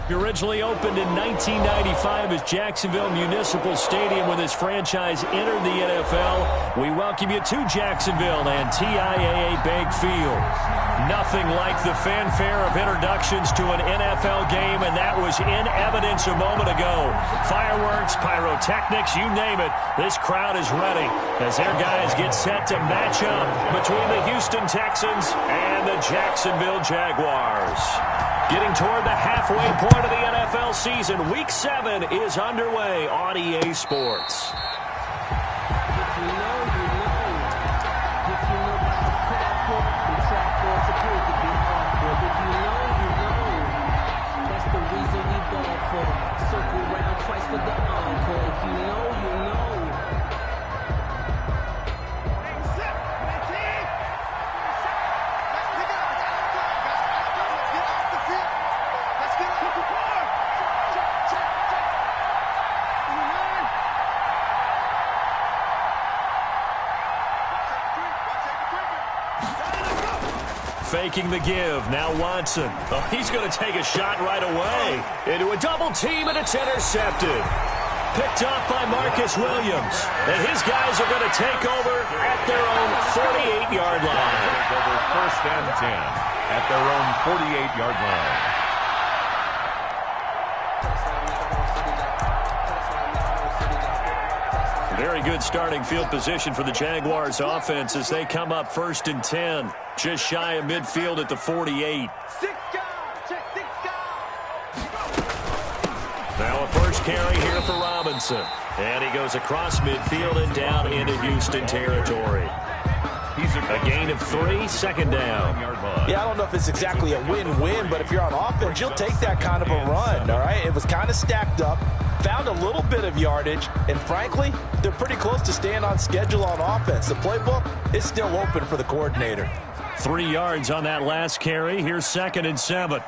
He originally opened in 1995 as Jacksonville Municipal Stadium when this franchise entered the NFL. We welcome you to Jacksonville and TIAA Bank Field. Nothing like the fanfare of introductions to an NFL game, and that was in evidence a moment ago. Fireworks, pyrotechnics, you name it. This crowd is ready as their guys get set to match up between the Houston Texans and the Jacksonville Jaguars. Getting toward the halfway point of the NFL season, Week 7 is underway on EA Sports. Faking the give. Now Watson. Oh, he's going to take a shot right away. Into a double team, and it's intercepted. Picked off by Marcus Williams. And his guys are going to take over at their own 48-yard line. Take over 1st and 10 at their own 48-yard line. Very good starting field position for the Jaguars offense as they come up 1st and 10. Just shy of midfield at the 48. Now a first carry here for Robinson. And he goes across midfield and down into Houston territory. A gain of 3, 2nd down. Yeah, I don't know if it's exactly a win-win, but if you're on offense, you'll take that kind of a run, all right? It was kind of stacked up, found a little bit of yardage, and frankly, they're pretty close to staying on schedule on offense. The playbook is still open for the coordinator. 3 yards on that last carry. Here's 2nd and 7.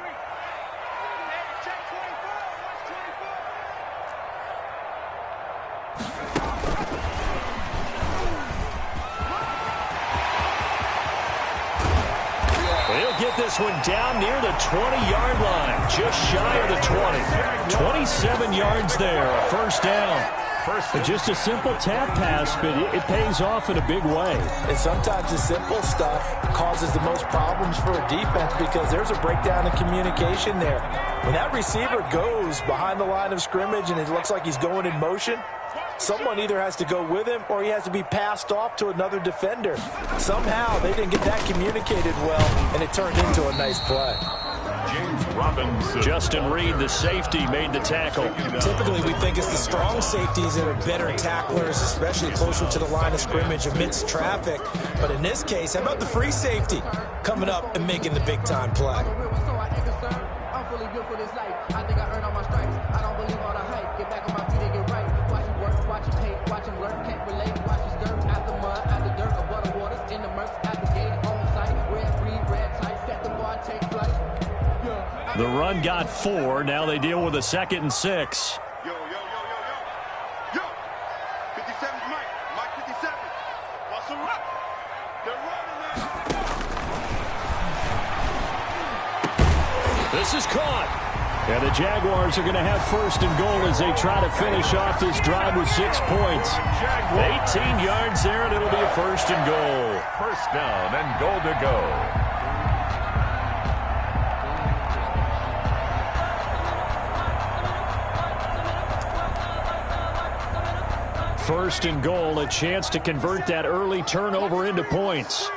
This one down near the 20-yard line, just shy of the 20. 27 yards there, a 1st down. Just a simple tap pass, but it pays off in a big way. And sometimes the simple stuff causes the most problems for a defense because there's a breakdown in communication there. When that receiver goes behind the line of scrimmage and it looks like he's going in motion, someone either has to go with him or he has to be passed off to another defender. Somehow they didn't get that communicated well, and it turned into a nice play. James Robinson. Justin Reed, the safety, made the tackle. Typically, we think it's the strong safeties that are better tacklers, especially closer to the line of scrimmage amidst traffic. But in this case, how about the free safety coming up and making the big-time play? The run got 4. Now they deal with a 2nd and 6. Yo. 57's Mike. Mike 57. Watch him run. They're running now. This is caught. And the Jaguars are going to have 1st and goal as they try to finish off this drive with 6 points. 18 yards there, and it'll be a 1st and goal. 1st down and goal to go. 1st and goal, a chance to convert that early turnover into points.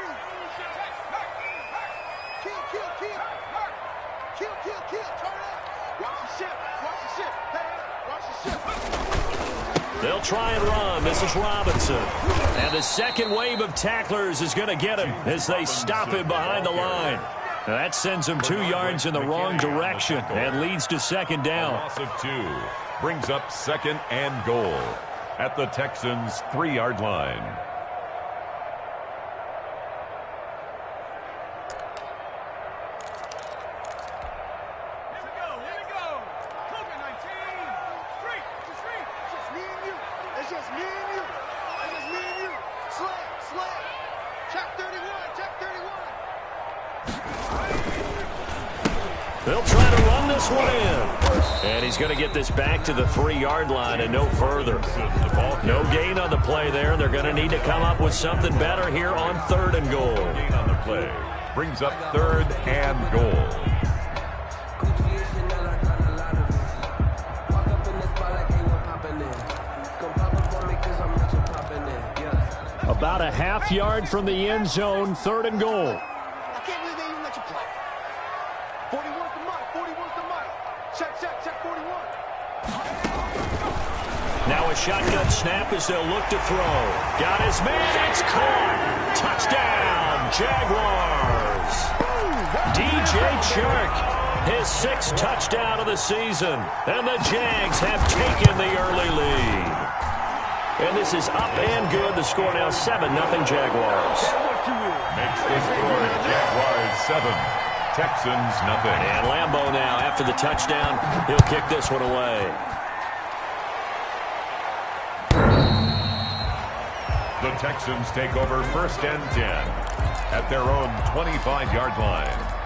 They'll try and run. This is Robinson. And the second wave of tacklers is going to get him as they stop him behind the line. Now that sends him 2 yards in the wrong direction and leads to 2nd down. Loss of 2 brings up 2nd and goal at the Texans' 3-yard line. They'll try to run this one in. And he's going to get this back to the 3-yard line and no further. No gain on the play there. They're going to need to come up with something better here on 3rd and goal. Gain on the play brings up 3rd and goal. About a half yard from the end zone, 3rd and goal. I can't believe they even let you play. 41's the mark. 41's the mark. Check 41. Now a shotgun snap as they'll look to throw. Got his man. It's caught. Touchdown, Jaguars. DJ Chark, his 6th touchdown of the season. And the Jags have taken the early lead. And this is up and good. The score now 7-0 Jaguars. Makes the score Jaguars 7, Texans nothing. And Lambeau now after the touchdown. He'll kick this one away. The Texans take over 1st and 10 at their own 25-yard line.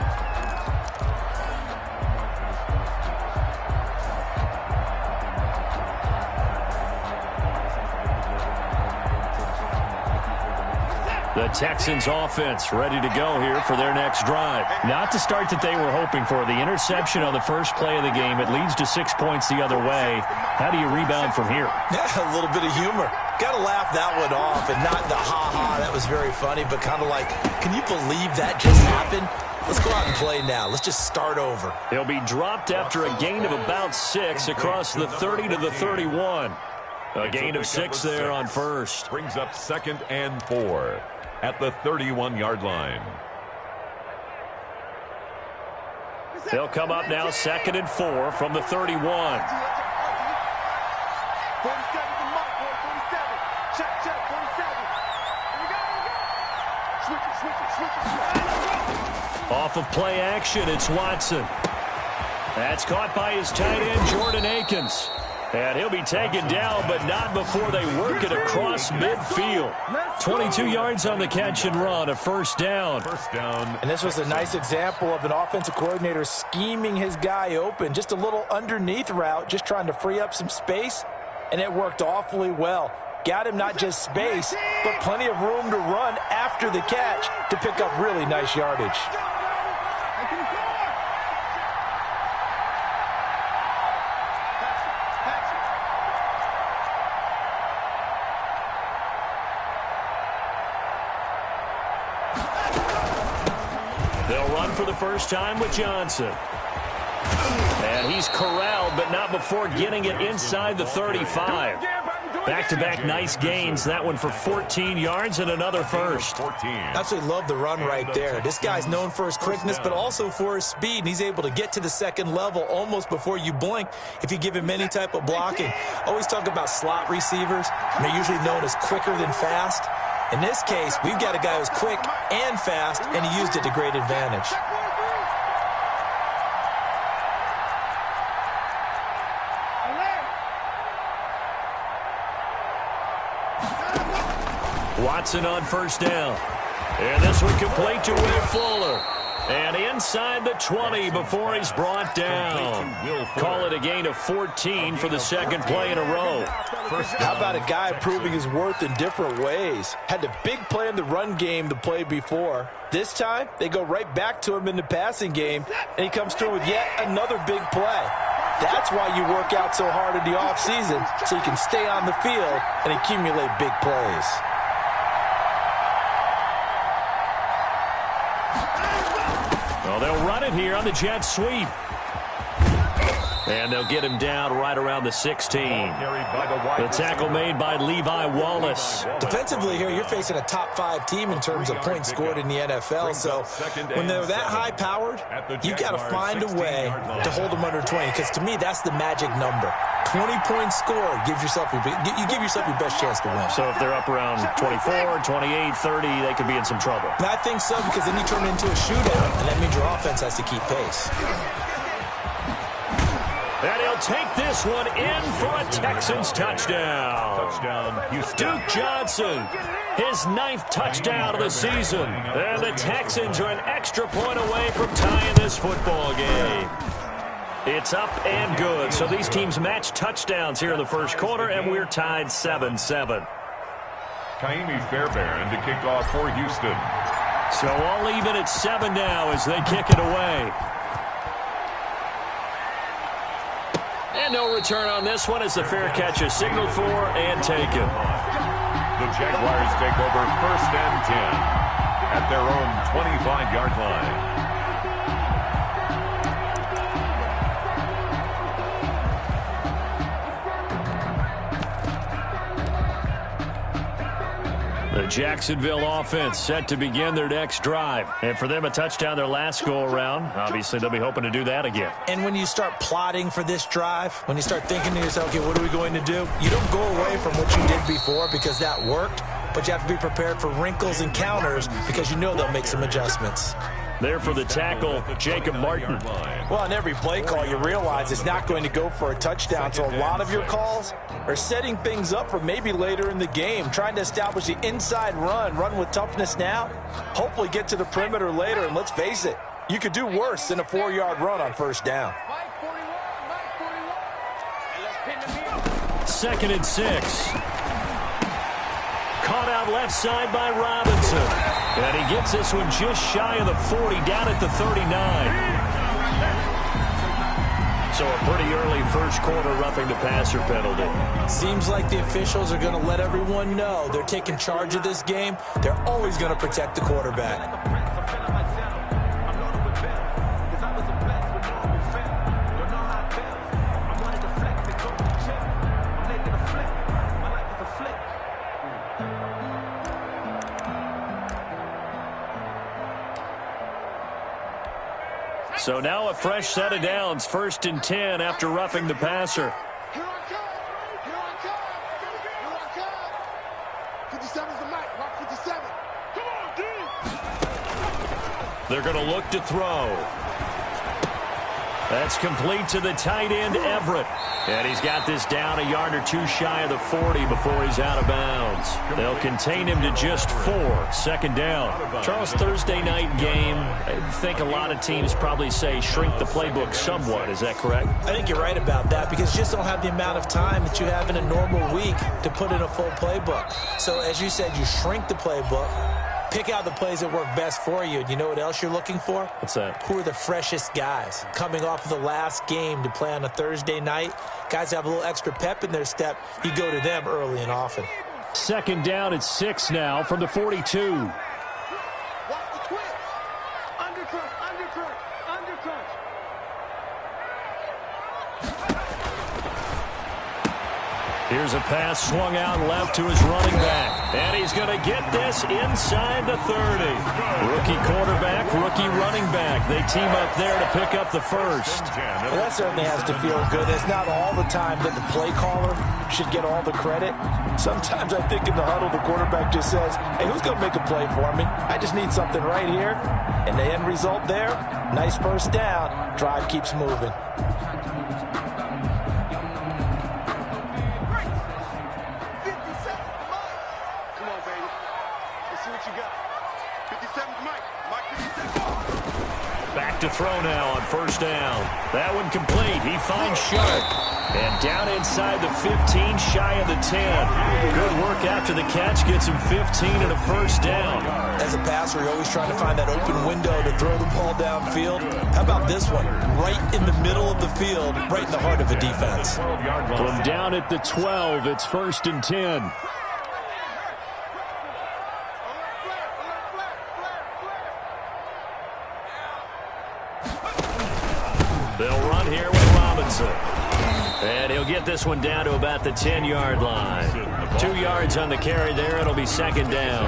The Texans offense ready to go here for their next drive. Not the start that they were hoping for. The interception on the first play of the game. It leads to 6 points the other way. How do you rebound from here? Yeah, a little bit of humor. Got to laugh that one off and not the ha-ha. That was very funny, but kind of like, can you believe that just happened? Let's go out and play now. Let's just start over. He'll be dropped after a gain of about 6 across the 30 to the 31. A gain of 6 there on first. Brings up 2nd and 4 at the 31-yard line. They'll come up now 2nd and 4 from the 31. 47's the mark, boy. 47. Check 47. Here we go. Switch it. Off of play action, it's Watson. That's caught by his tight end, Jordan Akins. And he'll be taken down, but not before they work it across midfield. 22 yards on the catch and run, a first down. And this was a nice example of an offensive coordinator scheming his guy open. Just a little underneath route, just trying to free up some space, and it worked awfully well. Got him not just space, but plenty of room to run after the catch to pick up really nice yardage. They'll run for the first time with Johnson. And he's corralled, but not before getting it inside the 35. Back-to-back nice gains. That one for 14 yards and another first. Absolutely love the run right there. This guy's known for his quickness, but also for his speed. And he's able to get to the second level almost before you blink if you give him any type of blocking. Always talk about slot receivers. And they're usually known as quicker than fast. In this case, we've got a guy who's quick and fast, and he used it to great advantage. Watson on first down. And this one complete to Will Fuller. And inside the 20 before he's brought down. Call it a gain of 14 for the second play in a row. How about a guy proving his worth in different ways? Had the big play in the run game the play before. This time, they go right back to him in the passing game, and he comes through with yet another big play. That's why you work out so hard in the offseason, so you can stay on the field and accumulate big plays. Well, they'll run it here on the jet sweep. And they'll get him down right around the 16. The tackle made by Levi Wallace. Defensively here, you're facing a top-5 team in terms of points scored in the NFL. So when they're that high-powered, you've got to find a way to hold them under 20. Because to me, that's the magic number. 20 points scored gives yourself you give yourself your best chance to win. So if they're up around 24, 28, 30, they could be in some trouble. And I think so, because then you turn it into a shootout, and that means your offense has to keep pace. And he'll take this one in for a Texans touchdown. Touchdown, Houston. Duke Johnson, his 9th touchdown of the season. And the Texans are an extra point away from tying this football game. It's up and good. So these teams match touchdowns here in the first quarter, and we're tied 7-7. Kaimi Fairbairn to kick off for Houston. So all even at 7 now as they kick it away. And no return on this one as the fair catch is signaled for and taken. The Jaguars take over 1st and 10 at their own 25-yard line. The Jacksonville offense set to begin their next drive. And for them, a touchdown their last go-around. Obviously, they'll be hoping to do that again. And when you start plotting for this drive, when you start thinking to yourself, okay, what are we going to do? You don't go away from what you did before because that worked, but you have to be prepared for wrinkles and counters because you know they'll make some adjustments. There for the tackle, Jacob Martin. Well, on every play call, you realize it's not going to go for a touchdown, so a lot of your calls are setting things up for maybe later in the game, trying to establish the inside run with toughness now, hopefully get to the perimeter later, and let's face it, you could do worse than a 4-yard run on 1st down. 2nd and 6. Caught out left side by Robinson. And he gets this one just shy of the 40, down at the 39. So a pretty early first quarter roughing the passer penalty. Seems like the officials are going to let everyone know they're taking charge of this game. They're always going to protect the quarterback. So now a fresh set of downs, 1st and 10 after roughing the passer. Here I come. Here I come. Here I come. 57's the mic. Mark 57. Come on, dude. They're going to look to throw. That's complete to the tight end, Everett. And he's got this down a yard or two shy of the 40 before he's out of bounds. They'll contain him to just 4. 2nd down. Charles, Thursday night game, I think a lot of teams probably say shrink the playbook somewhat. Is that correct? I think you're right about that because you just don't have the amount of time that you have in a normal week to put in a full playbook. So as you said, you shrink the playbook. Pick out the plays that work best for you. And you know what else you're looking for? What's that? Who are the freshest guys coming off of the last game to play on a Thursday night? Guys have a little extra pep in their step. You go to them early and often. 2nd down at 6 now from the 42. Watch the twist. Undercut, undercut, undercut. Here's a pass swung out left to his running back. And he's going to get this inside the 30. Rookie quarterback, rookie running back. They team up there to pick up the first. Well, that certainly has to feel good. It's not all the time that the play caller should get all the credit. Sometimes I think in the huddle, the quarterback just says, hey, who's going to make a play for me? I just need something right here. And the end result there, nice first down. Drive keeps moving. Back to throw now on 1st down. That one complete. He finds Sharp. And down inside the 15, shy of the 10. Good work after the catch. Gets him 15 and a 1st down. As a passer, you're always trying to find that open window to throw the ball downfield. How about this one? Right in the middle of the field, right in the heart of a defense. From down at the 12, it's 1st and 10. They'll run here with Robinson. And he'll get this one down to about the 10-yard line. 2 yards on the carry there. It'll be 2nd down.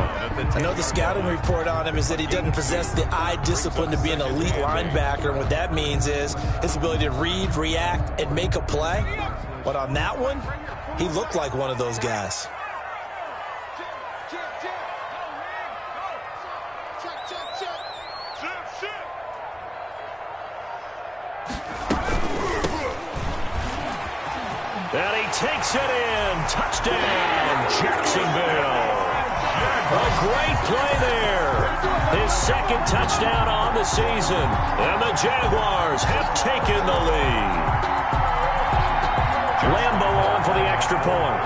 I know the scouting report on him is that he doesn't possess the eye discipline to be an elite linebacker. And what that means is his ability to read, react, and make a play. But on that one, he looked like one of those guys. And he takes it in. Touchdown, Jacksonville. A great play there. His second touchdown on the season. And the Jaguars have taken the lead. Lambo on for the extra point.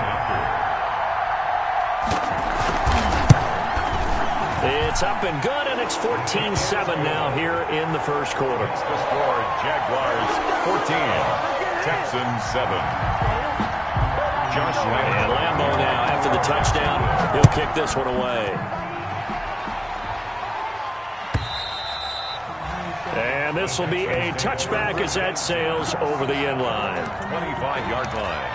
It's up and good, and it's 14-7 now here in the first quarter. It's the score, Jaguars 14, Texans 7. Josh Lambo. And Lambo now, after the touchdown, he'll kick this one away. And this will be a touchback as that sails over the end line. 25-yard line.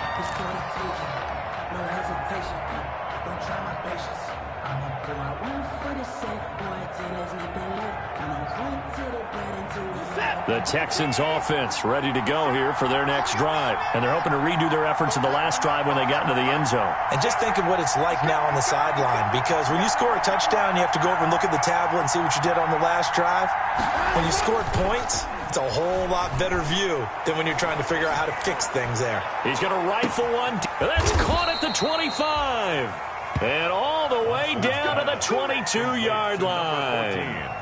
The Texans offense ready to go here for their next drive. And they're hoping to redo their efforts in the last drive when they got into the end zone. And just think of what it's like now on the sideline, because when you score a touchdown, you have to go over and look at the tablet and see what you did on the last drive. When you scored points, it's a whole lot better view than when you're trying to figure out how to fix things there. He's going to rifle one. That's caught at the 25. And all the way down to the 22-yard line.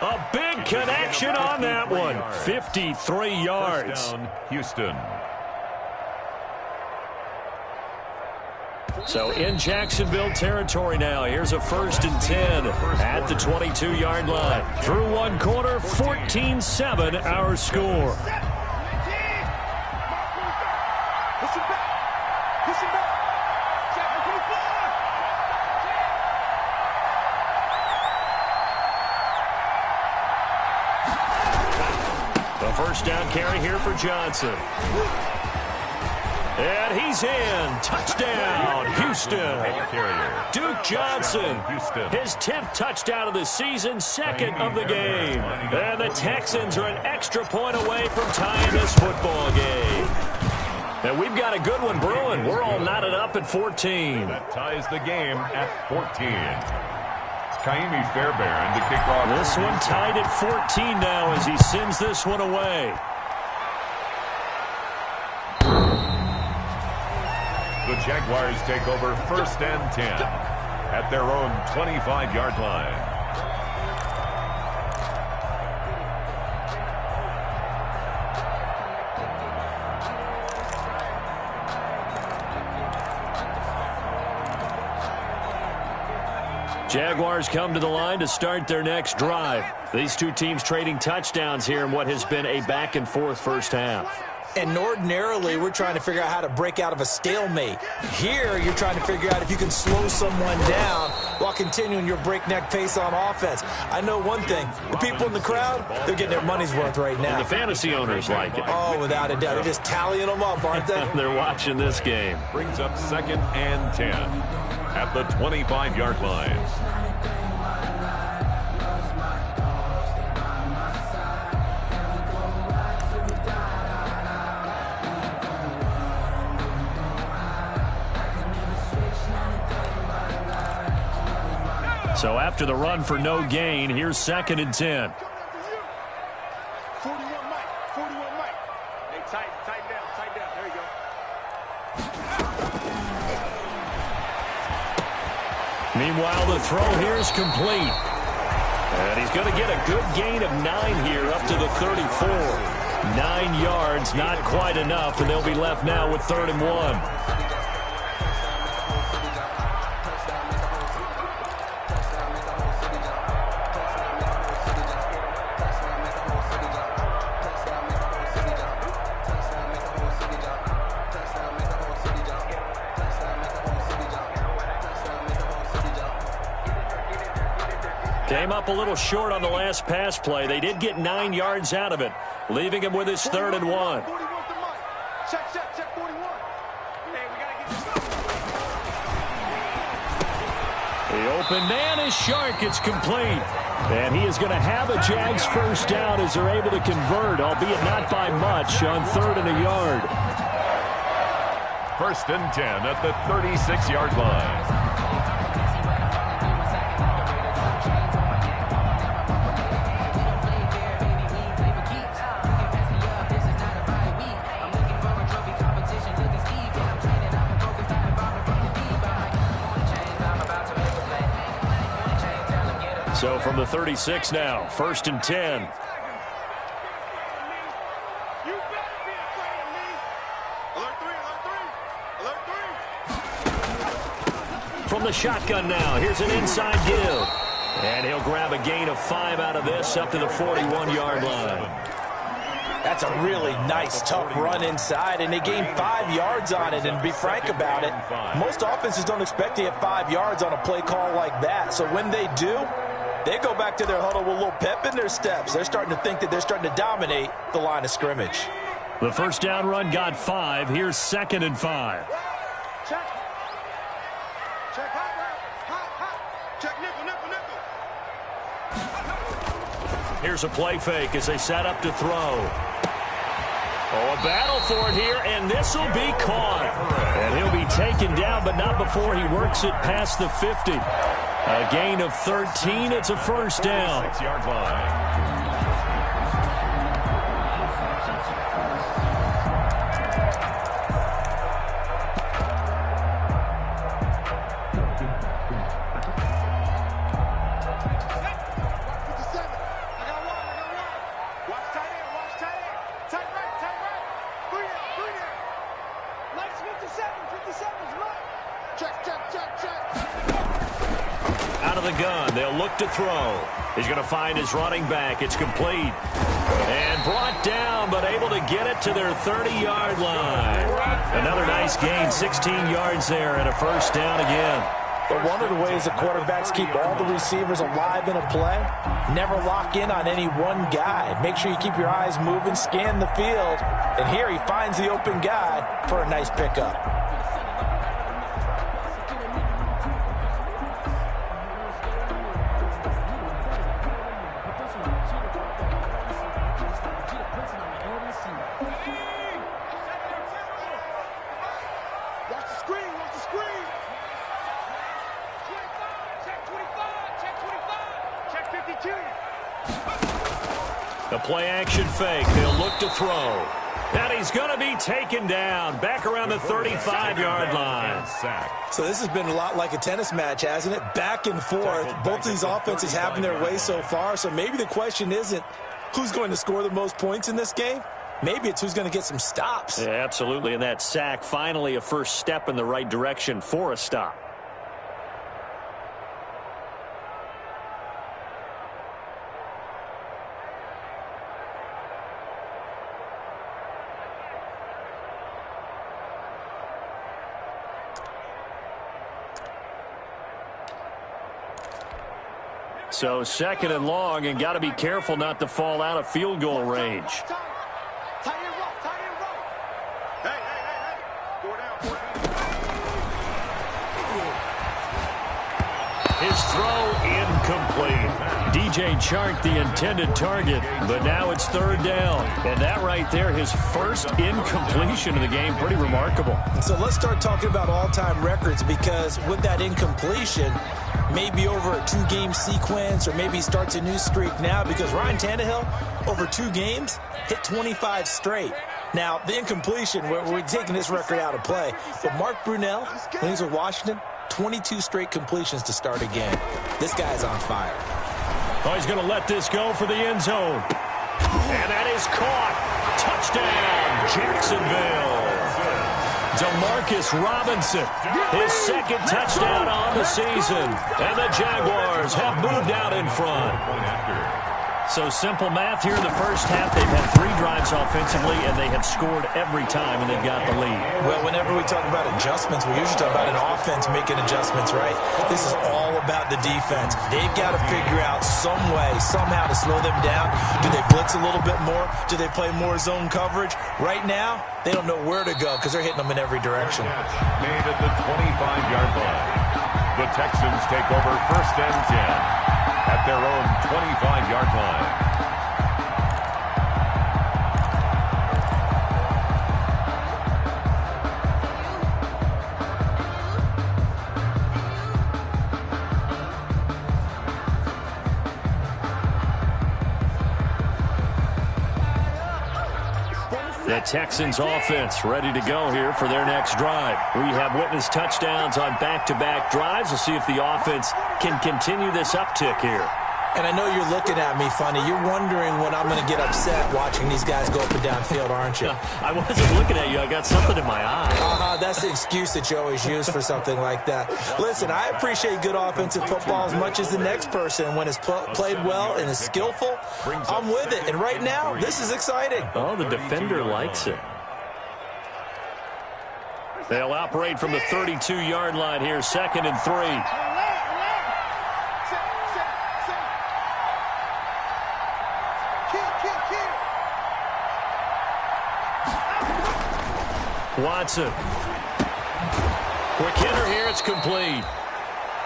A big connection on that one. 53 yards. First down, Houston. So in Jacksonville territory now. Here's a 1st and 10 at the 22-yard line. Through one quarter, 14-7 our score. First down carry here for Johnson. And he's in. Touchdown, Houston. Duke Johnson, his 10th touchdown of the season, 2nd of the game. And the Texans are an extra point away from tying this football game. And we've got a good one brewing. We're all knotted up at 14. That ties the game at 14. Kaimi Fairbairn to kick off. This one tied at 14 now as he sends this one away. The Jaguars take over 1st and 10 at their own 25-yard line. Jaguars come to the line to start their next drive. These two teams trading touchdowns here in what has been a back-and-forth first half. And ordinarily, we're trying to figure out how to break out of a stalemate. Here, you're trying to figure out if you can slow someone down while continuing your breakneck pace on offense. I know one thing. The people in the crowd, they're getting their money's worth right now. And the fantasy owners like it. Oh, without a doubt. They're just tallying them up, aren't they? They're watching this game. Brings up 2nd and 10 at the 25-yard line. So after the run for no gain, here's 2nd and 10. 41 Mike. 41 Mike. Hey, tighten down. There you go. Meanwhile, the throw here is complete. And he's going to get a good gain of 9 here up to the 34. 9 yards, not quite enough, and they'll be left now with 3rd and 1. Came up a little short on the last pass play. They did get 9 yards out of it, leaving him with his 3rd and 1. Check 41. Hey, we got to get this stuff. The open man is Shark. It's complete. And he is going to have a Jags first down as they're able to convert, albeit not by much, on 3rd and a yard. 1st and 10 at the 36-yard line. So from the 36 now, 1st and 10. From the shotgun now, here's an inside give. And he'll grab a gain of 5 out of this up to the 41-yard line. That's a really nice, tough run inside, and they gained 5 yards on it. And to be frank about it, most offenses don't expect to get 5 yards on a play call like that. So when they do, they go back to their huddle with a little pep in their steps. They're starting to think that they're starting to dominate the line of scrimmage. The first down run got 5. Here's 2nd and 5. Check. Check hot. Check nickel. Here's a play fake as they set up to throw. Oh, a battle for it here, and this will be caught. And he'll be taken down, but not before he works it past the 50. A gain of 13. It's a first down. 6-yard line. Out of the gun, they'll look to throw. He's going to find his running back. It's complete. And brought down, but able to get it to their 30-yard line. Another nice gain, 16 yards there, and a first down again. But one of the ways the quarterbacks keep all the receivers alive in a play, never lock in on any one guy. Make sure you keep your eyes moving, scan the field, and here he finds the open guy for a nice pickup. The play-action fake. They'll look to throw. And he's going to be taken down back around the 35-yard line. So this has been a lot like a tennis match, hasn't it? Back and forth. Both of these offenses having their way so far. So maybe the question isn't who's going to score the most points in this game. Maybe it's who's going to get some stops. Yeah, absolutely. And that sack, finally a first step in the right direction for a stop. So 2nd and long, and got to be careful not to fall out of field goal range. His throw incomplete. DJ Chark the intended target, but now it's 3rd down. And that right there, his first incompletion of the game, pretty remarkable. So let's start talking about all-time records, because with that incompletion, maybe over a 2-game sequence, or maybe he starts a new streak now, because Ryan Tannehill, over 2 games, hit 25 straight. Now, the incompletion, we're taking this record out of play, but Mark Brunell, when he was with Washington, 22 straight completions to start a game. This guy's on fire. Oh, he's going to let this go for the end zone. And that is caught. Touchdown, Jacksonville. Demarcus Robinson, his 2nd touchdown on the season. And the Jaguars have moved out in front. So simple math here in the first half. They've had 3 drives offensively, and they have scored every time, and they've got the lead. Well, whenever we talk about adjustments, we usually talk about an offense making adjustments, right? This is all about the defense. They've got to figure out some way, somehow to slow them down. Do they blitz a little bit more? Do they play more zone coverage? Right now, they don't know where to go because they're hitting them in every direction. Made at the 25-yard line. The Texans take over 1st and 10 at their own 25-yard line. The Texans offense ready to go here for their next drive. We have witnessed touchdowns on back-to-back drives. We'll see if the offense can continue this uptick here. And I know you're looking at me funny. You're wondering when I'm going to get upset watching these guys go up and down field, aren't you? I wasn't looking at you. I got something in my eye. That's the excuse that you always use for something like that. Listen, I appreciate good offensive football as much as the next person. When it's played well and is skillful, I'm with it. And right now, this is exciting. Oh, the defender likes it. They'll operate from the 32-yard line here, 2nd and 3. Watson. Quick hitter here. It's complete.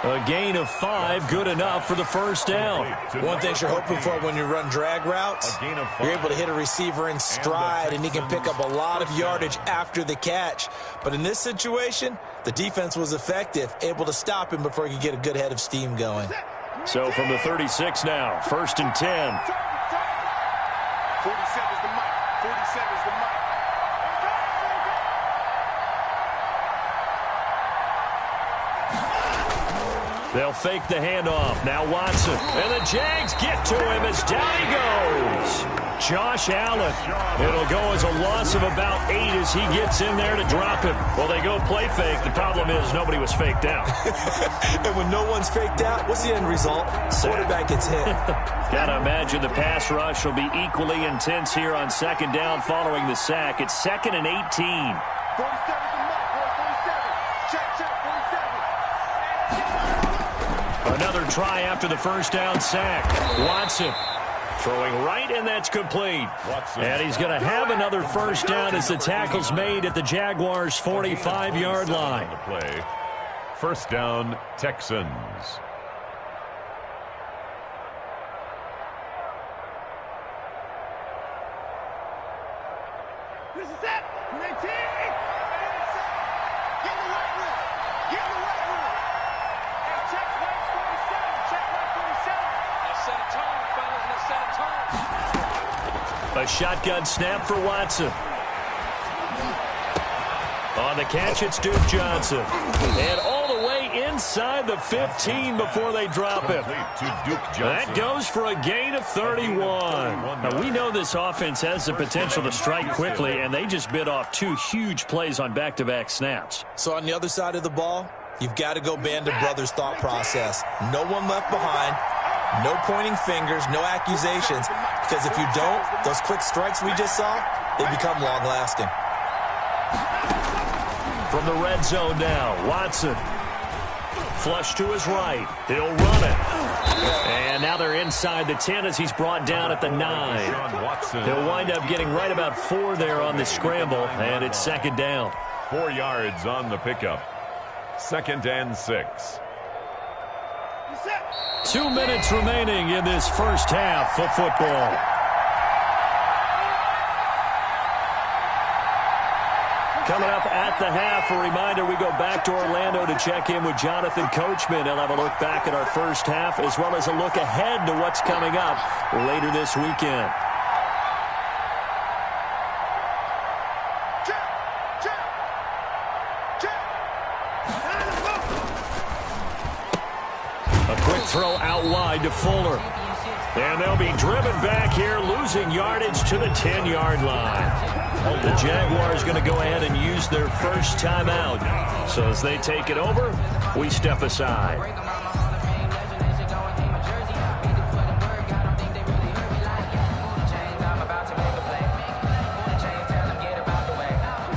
A gain of 5, good enough for the first down. One thing you're hoping for when you run drag routes, you're able to hit a receiver in stride, and he can pick up a lot of yardage after the catch. But in this situation, the defense was effective, able to stop him before he could get a good head of steam going. So from the 36 now, 1st and 10. 47 is the mic. 47 is the mic. They'll fake the handoff. Now Watson. And the Jags get to him as down he goes. Josh Allen. It'll go as a loss of about 8 as he gets in there to drop him. Well, they go play fake. The problem is nobody was faked out. And when no one's faked out, what's the end result? Quarterback gets hit. Gotta imagine the pass rush will be equally intense here on 2nd down following the sack. It's 2nd and 18. 47 is the mic, boy. 47. Check, 47. Another try after the first down sack. Watson throwing right, and that's complete. And he's going to have another first down as the tackle's made at the Jaguars' 45-yard line. First down, Texans. This is it. 19. Get in the right room. Get in the right room. Hey, check right 47. Check right 47. Let's set a tone, fellas. Let's set a tone. A shotgun snap for Watson. On the catch, it's Duke Johnson. And all the way inside the 15 before they drop him. That goes for a gain of 31. Now, we know this offense has the potential to strike quickly, and they just bit off 2 huge plays on back-to-back snaps. So on the other side of the ball, you've got to go Band of Brothers thought process. No one left behind. No pointing fingers, no accusations. Because if you don't, those quick strikes we just saw, they become long-lasting. From the red zone now, Watson. Flush to his right. He'll run it. And now they're inside the 10 as he's brought down at the 9. He'll wind up getting right about 4 there on the scramble, and it's 2nd down. 4 yards on the pickup. 2nd and 6. 2 minutes remaining in this first half of football. Coming up at the half, a reminder, we go back to Orlando to check in with Jonathan Coachman. He'll have a look back at our first half as well as a look ahead to what's coming up later this weekend. A quick throw out wide to Fuller. And they'll be driven back here, losing yardage to the 10-yard line. The Jaguars going to go ahead and use their first timeout. So as they take it over, we step aside.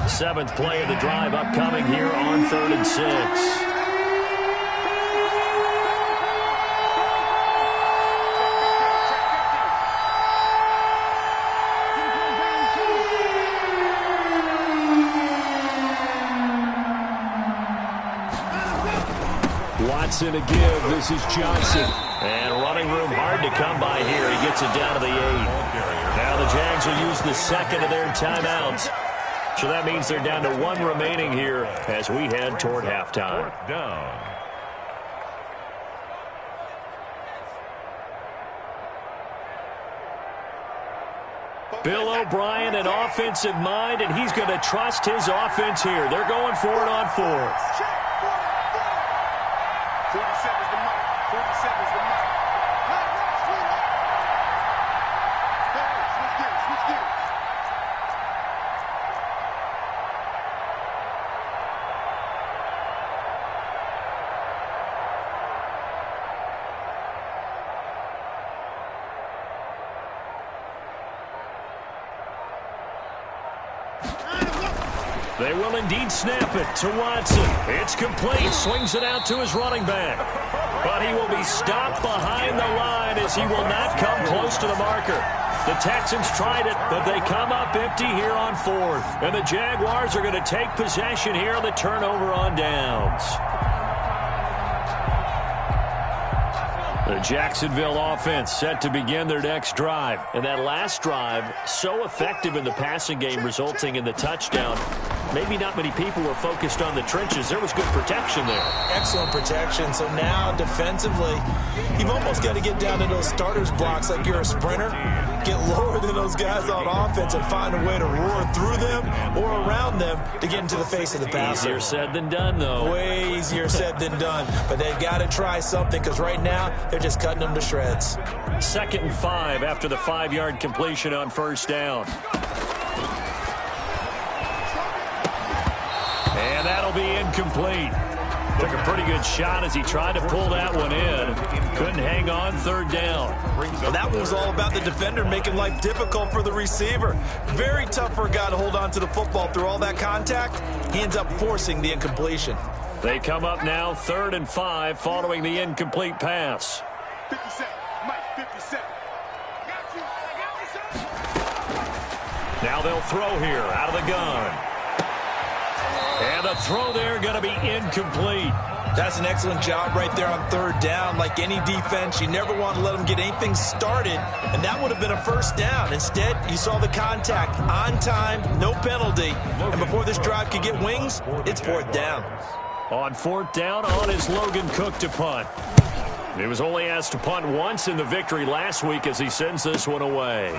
Seventh play of the drive upcoming here on 3rd and 6. Watson to give. This is Johnson. And running room hard to come by here. He gets it down to the 8. Now the Jags will use the 2nd of their timeouts. So that means they're down to 1 remaining here as we head toward halftime. 4th down. Bill O'Brien, an offensive mind, and he's going to trust his offense here. They're going for it on 4th. 47 is the mic. 47 is the mic. They will indeed snap it to Watson. It's complete. Swings it out to his running back. But he will be stopped behind the line as he will not come close to the marker. The Texans tried it, but they come up empty here on fourth. And the Jaguars are going to take possession here on the turnover on downs. The Jacksonville offense set to begin their next drive. And that last drive, so effective in the passing game, resulting in the touchdown. Maybe not many people were focused on the trenches. There was good protection there. Excellent protection. So now, defensively, you've almost got to get down to those starters blocks like you're a sprinter. Get lower than those guys on offense and find a way to roar through them or around them to get into the face of the passer. Easier said than done, though. Way easier said than done. But they've got to try something because right now they're just cutting them to shreds. 2nd and 5 after the 5-yard completion on first down. And that'll be incomplete. Took a pretty good shot as he tried to pull that one in. Couldn't hang on 3rd down. Well, that one was all about the defender making life difficult for the receiver. Very tough for a guy to hold on to the football through all that contact. He ends up forcing the incompletion. They come up now 3rd and 5 following the incomplete pass. 57, Mike, 57. Now they'll throw here out of the gun. And the throw there going to be incomplete. That's an excellent job right there on 3rd down. Like any defense, you never want to let them get anything started, and that would have been a 1st down. Instead, you saw the contact on time, no penalty, and before this drive could get wings, it's 4th down. On 4th down, on is Logan Cook to punt. He was only asked to punt once in the victory last week as he sends this one away.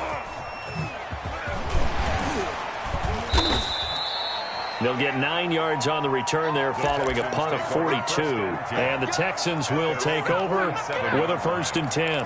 They'll get 9 yards on the return there following a punt of 42. And the Texans will take over with a 1st and 10.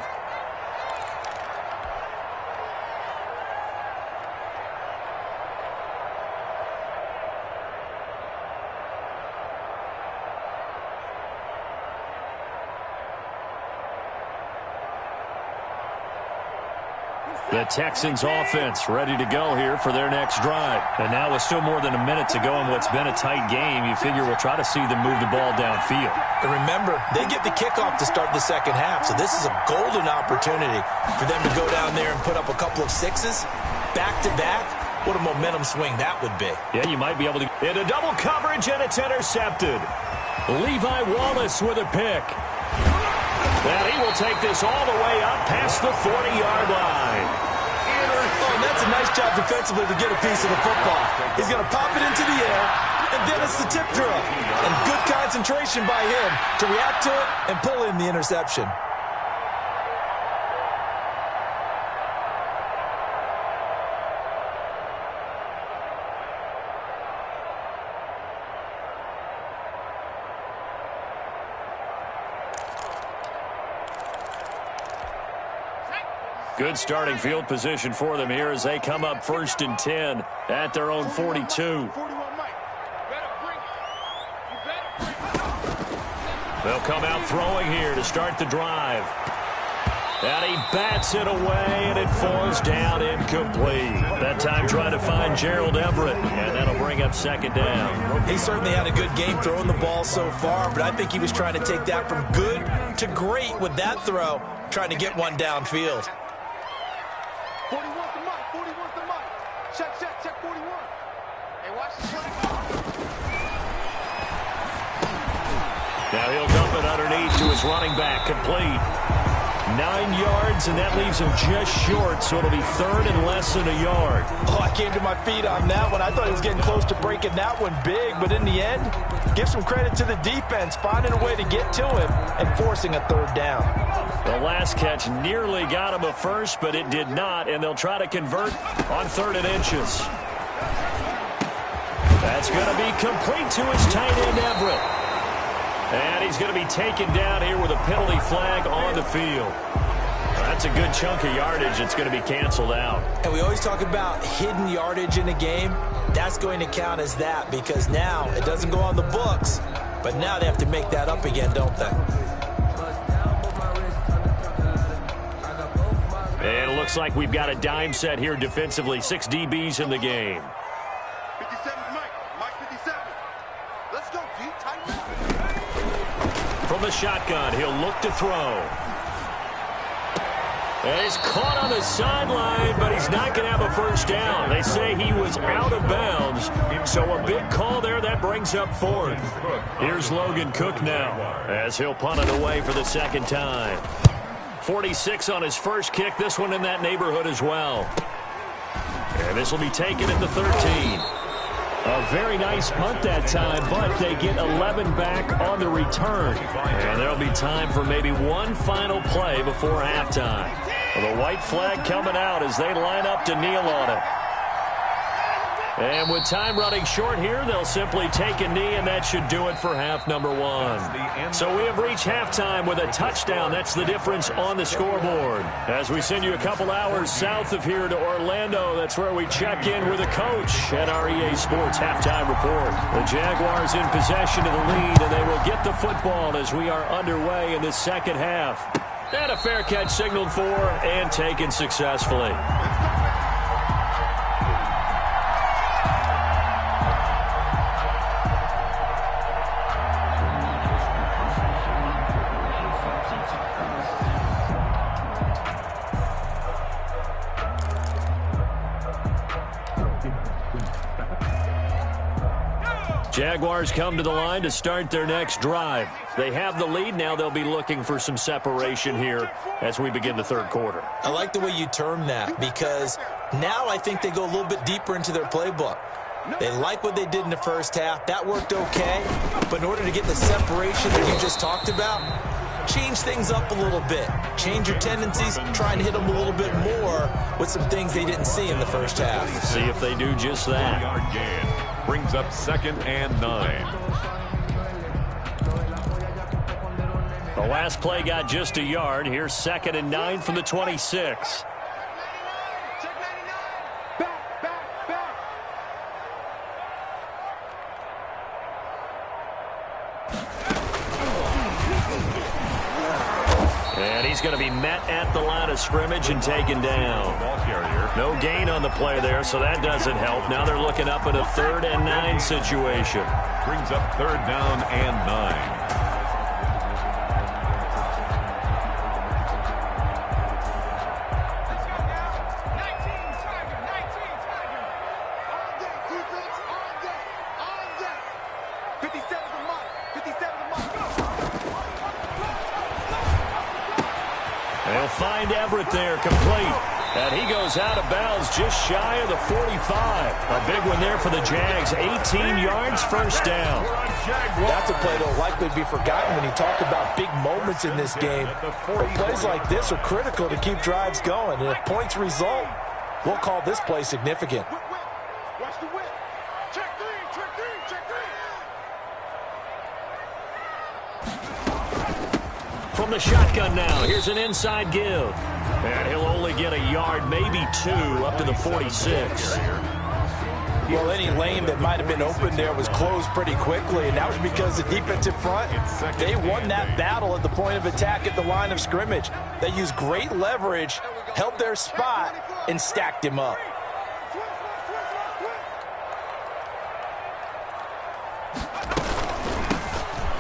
The Texans offense ready to go here for their next drive. And now with still more than a minute to go in what's been a tight game, you figure we'll try to see them move the ball downfield. And remember, they get the kickoff to start the 2nd half, so this is a golden opportunity for them to go down there and put up a couple of 6s back-to-back. What a momentum swing that would be. Yeah, you might be able to get a double coverage, and it's intercepted. Levi Wallace with a pick. And he will take this all the way up past the 40-yard line. Oh, and that's a nice job defensively to get a piece of the football. He's going to pop it into the air, and then it's the tip drill. And good concentration by him to react to it and pull in the interception. Good starting field position for them here as they come up 1st and 10 at their own 42. They'll come out throwing here to start the drive. And he bats it away, and it falls down incomplete. That time trying to find Gerald Everett, and that'll bring up 2nd down. He certainly had a good game throwing the ball so far, but I think he was trying to take that from good to great with that throw, trying to get one downfield. 41's the mic, 41's the mic. Check 41. Hey, watch the play. Now he'll dump it underneath to his running back, complete. 9 yards, and that leaves him just short, so it'll be 3rd and less than a yard. Oh, I came to my feet on that one. I thought he was getting close to breaking that one big, but in the end, give some credit to the defense, finding a way to get to him and forcing a 3rd down. The last catch nearly got him a 1st, but it did not, and they'll try to convert on 3rd and inches. That's going to be complete to his tight end, Everett. And he's going to be taken down here with a penalty flag on the field. That's a good chunk of yardage. It's going to be canceled out. And we always talk about hidden yardage in a game. That's going to count as that because now it doesn't go on the books, but now they have to make that up again, don't they? And it looks like we've got a dime set here defensively. 6 DBs in the game. 57's Mike. Mike shotgun. He'll look to throw. And he's caught on the sideline, but he's not going to have a first down. They say he was out of bounds, so a big call there. That brings up fourth. Here's Logan Cook now, as he'll punt it away for the second time. 46 on his first kick, this one in that neighborhood as well. And this will be taken at the 13. A very nice punt that time, but they get 11 back on the return. And there'll be time for maybe one final play before halftime. The white flag coming out as they line up to kneel on it. And with time running short here, they'll simply take a knee, and that should do it for half number one. So we have reached halftime with a touchdown. That's the difference on the scoreboard. As we send you a couple hours south of here to Orlando, that's where we check in with a coach at our EA Sports Halftime Report. The Jaguars in possession of the lead, and they will get the football as we are underway in the second half. And a fair catch signaled for and taken successfully. Jaguars come to the line to start their next drive. They have the lead. Now they'll be looking for some separation here as we begin the third quarter. I like the way you term that, because now I think they go a little bit deeper into their playbook. They like what they did in the first half. That worked okay. But in order to get the separation that you just talked about, change things up a little bit. Change your tendencies. Try and hit them a little bit more with some things they didn't see in the first half. See if they do just that. Brings up 2nd and 9. The last play got just a yard. Here's 2nd and 9 from the 26. And he's going to be met at the line of scrimmage and taken down. No gain on the play there, so that doesn't help. Now they're looking up at a 3rd and 9 situation. Brings up 3rd down and 9. They'll find Everett there, complete. And he goes out of bounds just shy of the 45. A big one there for the Jags. 18 yards, first down. That's a play that will likely be forgotten when you talk about big moments in this game. But plays like this are critical to keep drives going. And if points result, we'll call this play significant. Watch the whip. Check three, check three, check three. From the shotgun now, here's an inside give. And he'll only get a yard, maybe 2, up to the 46. Well, any lane that might have been open there was closed pretty quickly, and that was because the defensive front, they won that battle at the point of attack at the line of scrimmage. They used great leverage, held their spot, and stacked him up.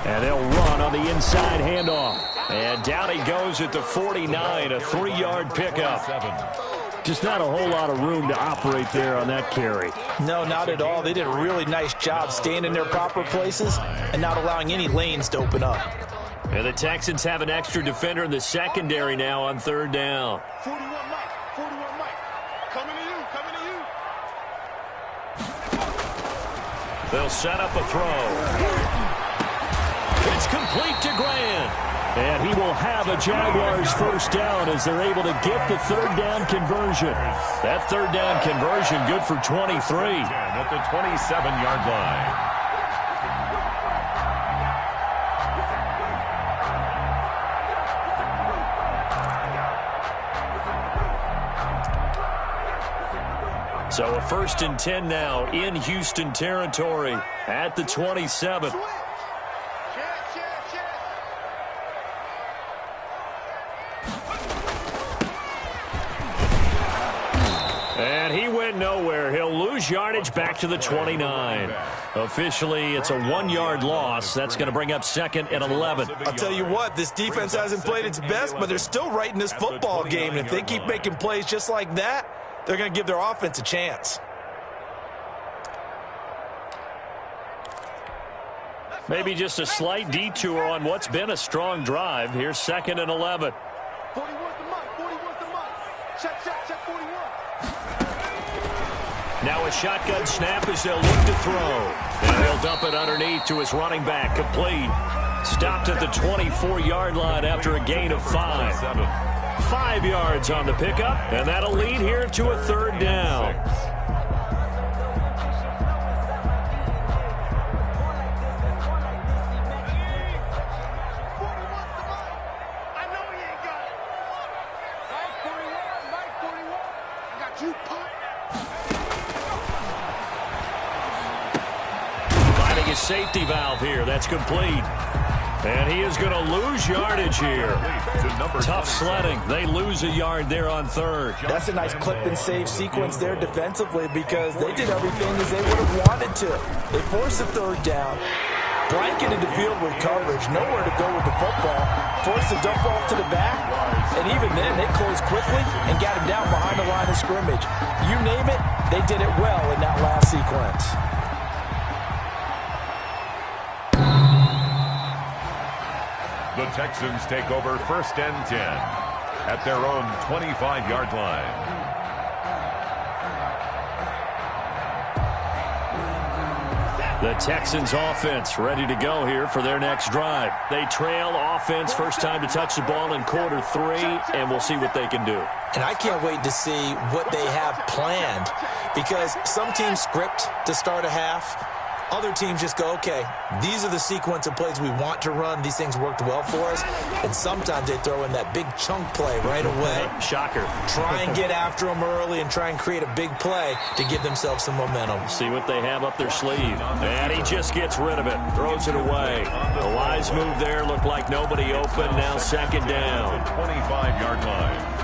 And they'll run on the inside handoff. And down he goes at the 49, a 3-yard pickup. Just not a whole lot of room to operate there on that carry. No, not at all. They did a really nice job staying in their proper places and not allowing any lanes to open up. And the Texans have an extra defender in the secondary now on 3rd down. 41 Mike, 41 Mike. Coming to you, coming to you. They'll set up a throw. It's complete to Grant. And he will have a Jaguars first down as they're able to get the 3rd down conversion. That 3rd down conversion good for 23. At the 27-yard line. So a 1st and 10 now in Houston territory at the 27. And he went nowhere. He'll lose yardage back to the 29. Officially, it's a 1-yard loss. That's going to bring up 2nd and 11. I'll tell you what, this defense hasn't played its best, but they're still right in this football game. And if they keep making plays just like that, they're going to give their offense a chance. Maybe just a slight detour on what's been a strong drive. Here's 2nd and 11. 41 the mark, 41 the mark. Check 41. Now a shotgun snap as they'll look to throw. And he'll dump it underneath to his running back. Complete. Stopped at the 24-yard line after a gain of 5. 5 yards on the pickup, and that'll lead here to a 3rd down. Safety valve here. That's complete. And he is going to lose yardage here. Tough sledding. They lose a yard there on 3rd. That's a nice clip and save sequence there defensively because they did everything as they would have wanted to. They forced the 3rd down, blanketed the field with coverage, nowhere to go with the football, forced the dump off to the back, and even then they closed quickly and got him down behind the line of scrimmage. You name it, they did it well in that last sequence. The Texans take over 1st and 10 at their own 25-yard line. The Texans offense ready to go here for their next drive. They trail offense, first time to touch the ball in quarter 3, and we'll see what they can do. And I can't wait to see what they have planned because some teams script to start a half. Other teams just go, okay, these are the sequence of plays we want to run. These things worked well for us. And sometimes they throw in that big chunk play right away. Shocker. Try and get after them early and try and create a big play to give themselves some momentum. See what they have up their sleeve. And he just gets rid of it. Throws it away. A wise move there. Looked like nobody open. Now 2nd down. 25-yard line.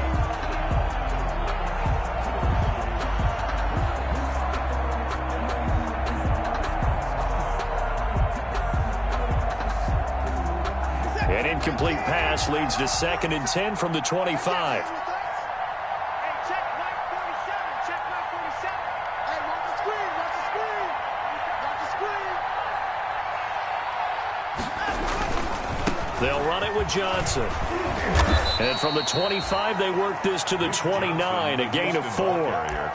An incomplete pass leads to 2nd and 10 from the 25. Hey, check right 47. Check right 47. Hey, watch the screen. Watch the screen. Watch the screen. They'll run it with Johnson. And from the 25, they work this to the 29, a gain of 4.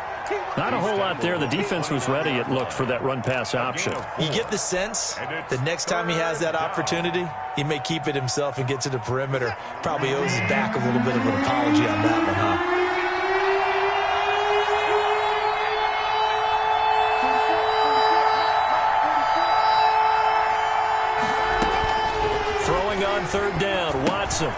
Not a whole lot there. The defense was ready, it looked, for that run-pass option. You get the sense that next time he has that opportunity, he may keep it himself and get to the perimeter. Probably owes his back a little bit of an apology on that one, huh? Throwing on 3rd down, Watson.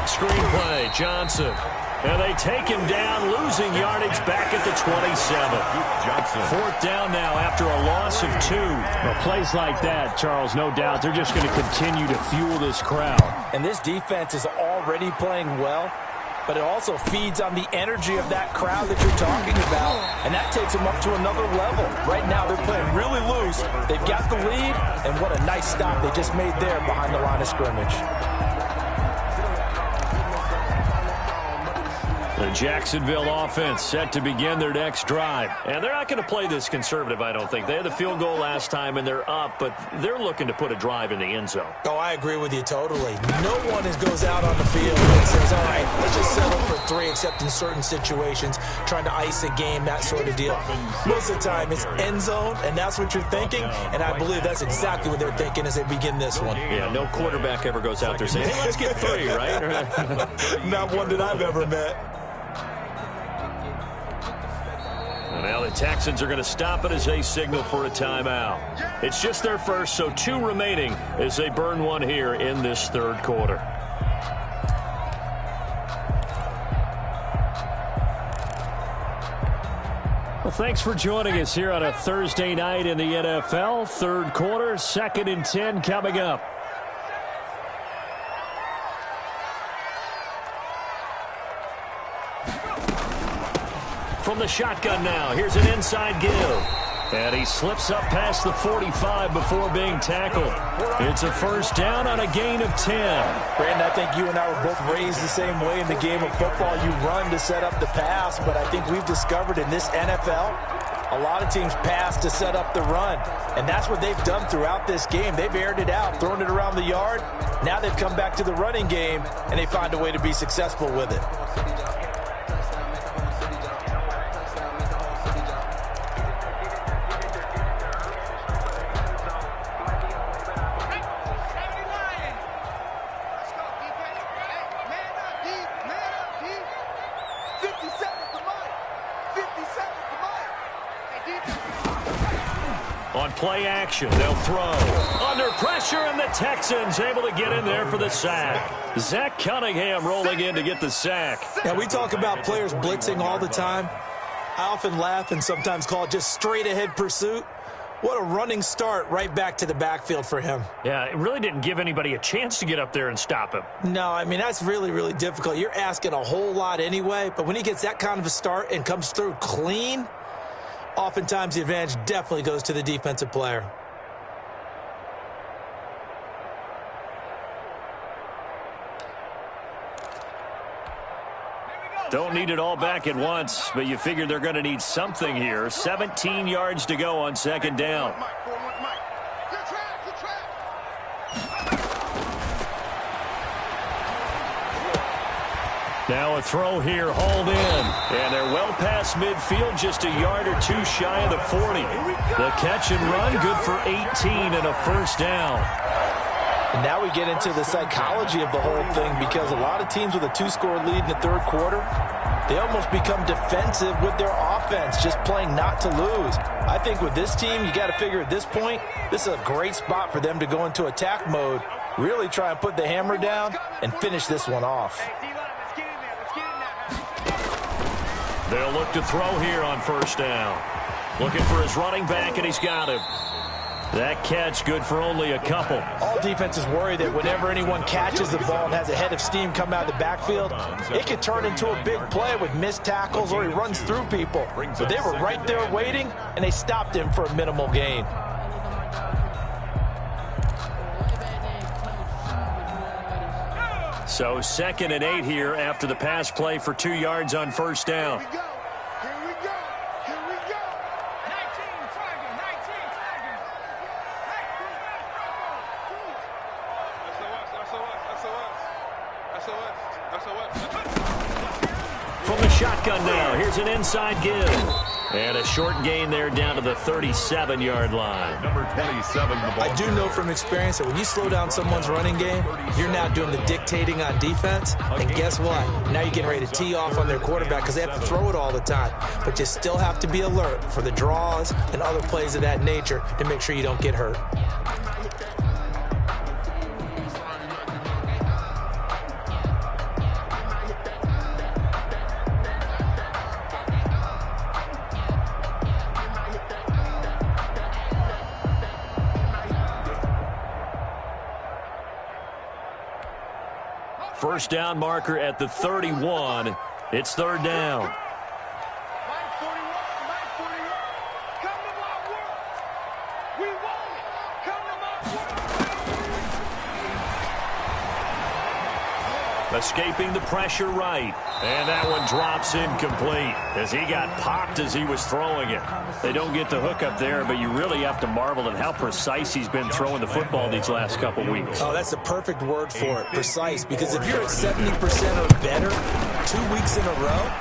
Screenplay, Johnson. And they take him down, losing yardage back at the 27. Johnson. 4th down now after a loss of 2. Well, plays like that, Charles, no doubt, they're just going to continue to fuel this crowd. And this defense is already playing well, but it also feeds on the energy of that crowd that you're talking about, and that takes them up to another level. Right now, they're playing really loose. They've got the lead, and what a nice stop they just made there behind the line of scrimmage. The Jacksonville offense set to begin their next drive. And they're not going to play this conservative, I don't think. They had the field goal last time, and they're up, but they're looking to put a drive in the end zone. Oh, I agree with you totally. No one goes out on the field and says, all right, let's just settle for 3, except in certain situations, trying to ice a game, that sort of deal. Most of the time, it's end zone, and that's what you're thinking, and I believe that's exactly what they're thinking as they begin this one. Yeah, no quarterback ever goes out there saying, hey, let's get 3, right? Not one that I've ever met. Now the Texans are going to stop it as they signal for a timeout. It's just their first, so 2 remaining as they burn one here in this 3rd quarter. Well, thanks for joining us here on a Thursday night in the NFL. 3rd quarter, 2nd and 10 coming up. From the shotgun now, here's an inside give. And he slips up past the 45 before being tackled. It's a first down on a gain of 10. Brandon, I think you and I were both raised the same way in the game of football. You run to set up the pass, but I think we've discovered in this NFL, a lot of teams pass to set up the run. And that's what they've done throughout this game. They've aired it out, thrown it around the yard. Now they've come back to the running game, and they find a way to be successful with it. On play action, they'll throw. Under pressure, and the Texans able to get in there for the sack. Zach Cunningham rolling in to get the sack. Now, we talk about players blitzing all the time. I often laugh and sometimes call it just straight-ahead pursuit. What a running start right back to the backfield for him. Yeah, it really didn't give anybody a chance to get up there and stop him. No, I mean, that's really, really difficult. You're asking a whole lot anyway, but when he gets that kind of a start and comes through clean, oftentimes the advantage definitely goes to the defensive player. Don't need it all back at once, but you figure they're going to need something here. 17 yards to go on second down. Now a throw here, hauled in. And they're well past midfield, just a yard or two shy of the 40. The catch and run, good for 18 and a first down. And now we get into the psychology of the whole thing, because a lot of teams with a two-score lead in the third quarter, they almost become defensive with their offense, just playing not to lose. I think with this team, you got to figure at this point, this is a great spot for them to go into attack mode, really try and put the hammer down and finish this one off. They'll look to throw here on first down. Looking for his running back, and he's got him. That catch good for only a couple. All defenses worry that whenever anyone catches the ball and has a head of steam come out of the backfield, it could turn into a big play with missed tackles or he runs through people. But they were right there waiting, and they stopped him for a minimal gain. So 2nd and 8 here after the pass play for 2 yards on first down. From the shotgun now, here's an inside give. And a short gain there down to the 37-yard line. Number 27, the ball. I do know from experience that when you slow down someone's running game, you're now doing the dictating on defense. And guess what? Now you're getting ready to tee off on their quarterback because they have to throw it all the time. But you still have to be alert for the draws and other plays of that nature to make sure you don't get hurt. First down marker at the 31. It's third down. Escaping the pressure right. And that one drops incomplete as he got popped as he was throwing it. They don't get the hook up there, but you really have to marvel at how precise he's been throwing the football these last couple weeks. Oh, that's the perfect word for it, precise. Because if you're at 70% or better 2 weeks in a row,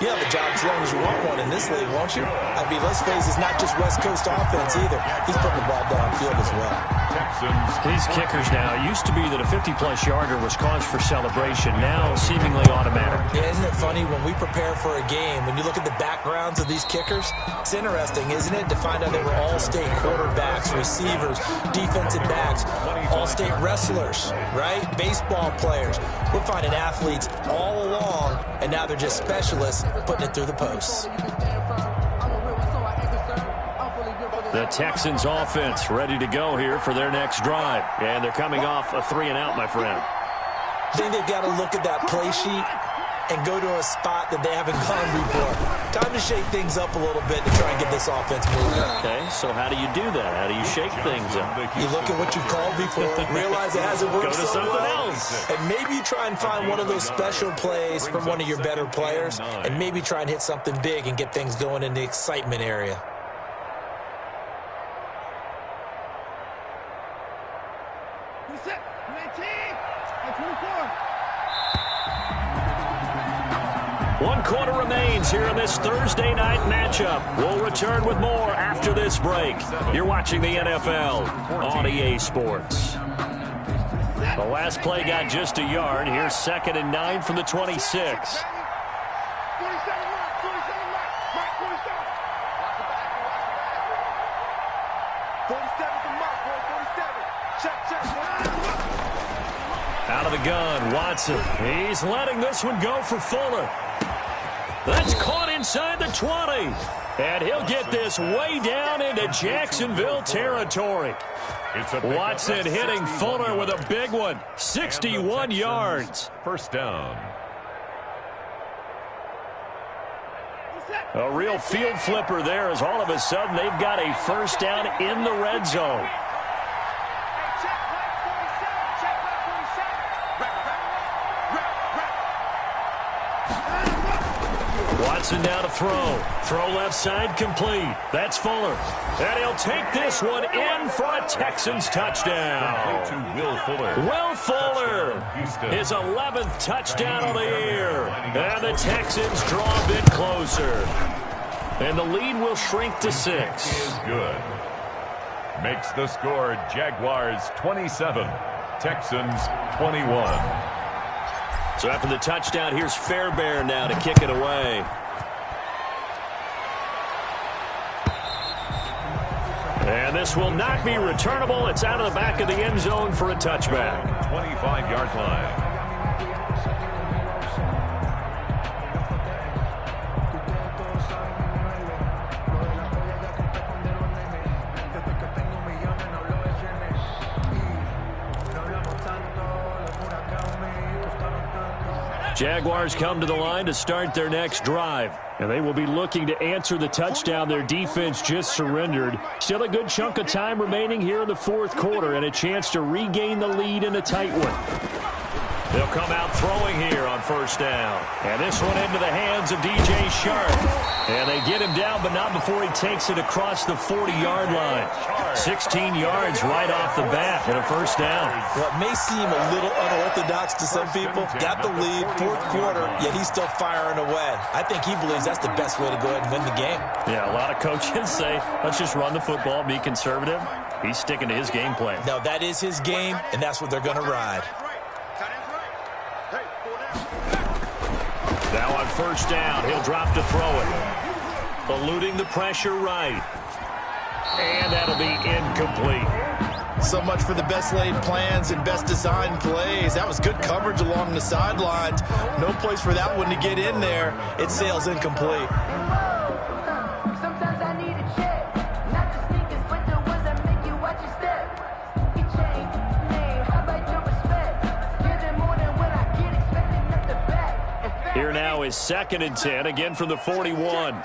you have a job as long as you want one in this league, won't you? I mean, let's face it, it's not just West Coast offense either. He's putting the ball downfield as well. Texans. These kickers now, it used to be that a 50-plus yarder was cause for celebration. Now, seemingly automatic. Yeah, isn't it funny when we prepare for a game, when you look at the backgrounds of these kickers, it's interesting, isn't it, to find out they were all-state quarterbacks, receivers, defensive backs, all-state wrestlers, right? Baseball players. We're finding athletes all along, and now they're just specialists putting it through the posts. The Texans offense ready to go here for their next drive. And they're coming off a 3-and-out, my friend. I think they've got to look at that play sheet and go to a spot that they haven't gone before. Time to shake things up a little bit to try and get this offense moving. Okay, so how do you do that? How do you shake things up? You look at what you called before, realize it hasn't worked Go to so something well, else. and maybe try and find one of those special plays from one of your better players, and maybe try and hit something big and get things going in the excitement area. One quarter remains here in this Thursday night matchup. We'll return with more after this break. You're watching the NFL on EA Sports. The last play got just a yard. Here's 2nd and 9 from the 26. Out of the gun, Watson. He's letting this one go for Fuller. That's caught inside the 20. And he'll get this way down into Jacksonville territory. Watson hitting Fuller with a big one. 61 yards. First down. A real field flipper there as all of a sudden they've got a first down in the red zone. Watson now to throw. Throw left side complete. That's Fuller. And he'll take this one in for a Texans touchdown. To Will Fuller. Will Fuller, his 11th touchdown of the year. And the Texans draw a bit closer. And the lead will shrink to 6. Is good. Makes the score Jaguars 27, Texans 21. So after the touchdown, here's Fairbairn now to kick it away. And this will not be returnable. It's out of the back of the end zone for a touchback. 25-yard line. Jaguars come to the line to start their next drive. And they will be looking to answer the touchdown their defense just surrendered. Still a good chunk of time remaining here in the fourth quarter and a chance to regain the lead in a tight one. They'll come out throwing here on first down. And this one into the hands of DJ Sharp. And they get him down, but not before he takes it across the 40-yard line. 16 yards right off the bat and a first down. What may seem a little unorthodox to some people, got the lead, fourth quarter, yet he's still firing away. I think he believes that's the best way to go ahead and win the game. Yeah, a lot of coaches say, let's just run the football, be conservative. He's sticking to his game plan. No, that is his game, and that's what they're going to ride. Now on first down, he'll drop to throw it. Eluding the pressure right. And that'll be incomplete. So much for the best laid plans and best designed plays. That was good coverage along the sidelines. No place for that one to get in there. It sails incomplete. Sometimes I need a check. Not the sneakers, but the ones that make you watch your step. You change, hey, how about your respect? Give them more than what I get, expecting at the back. Here now is 2nd and 10, again from the 41.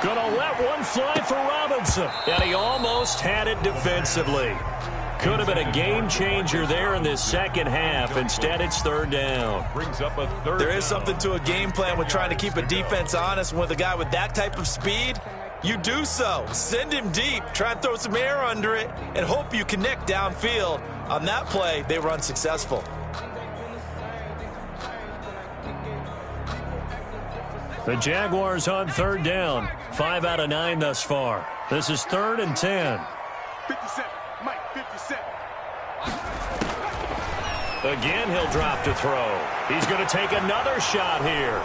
Gonna let one fly for Robinson. And he almost had it defensively. Could have been a game changer there in this second half. Instead, it's third down. Brings up a third There is down. something to a game plan with trying to keep a defense honest. With a guy with that type of speed, you do so. Send him deep. Try and throw some air under it and hope you connect downfield. On that play, they were unsuccessful. The Jaguars on third down. 5 out of 9 thus far. This is 3rd and 10. 57, Mike, 57. Again, he'll drop to throw. He's going to take another shot here.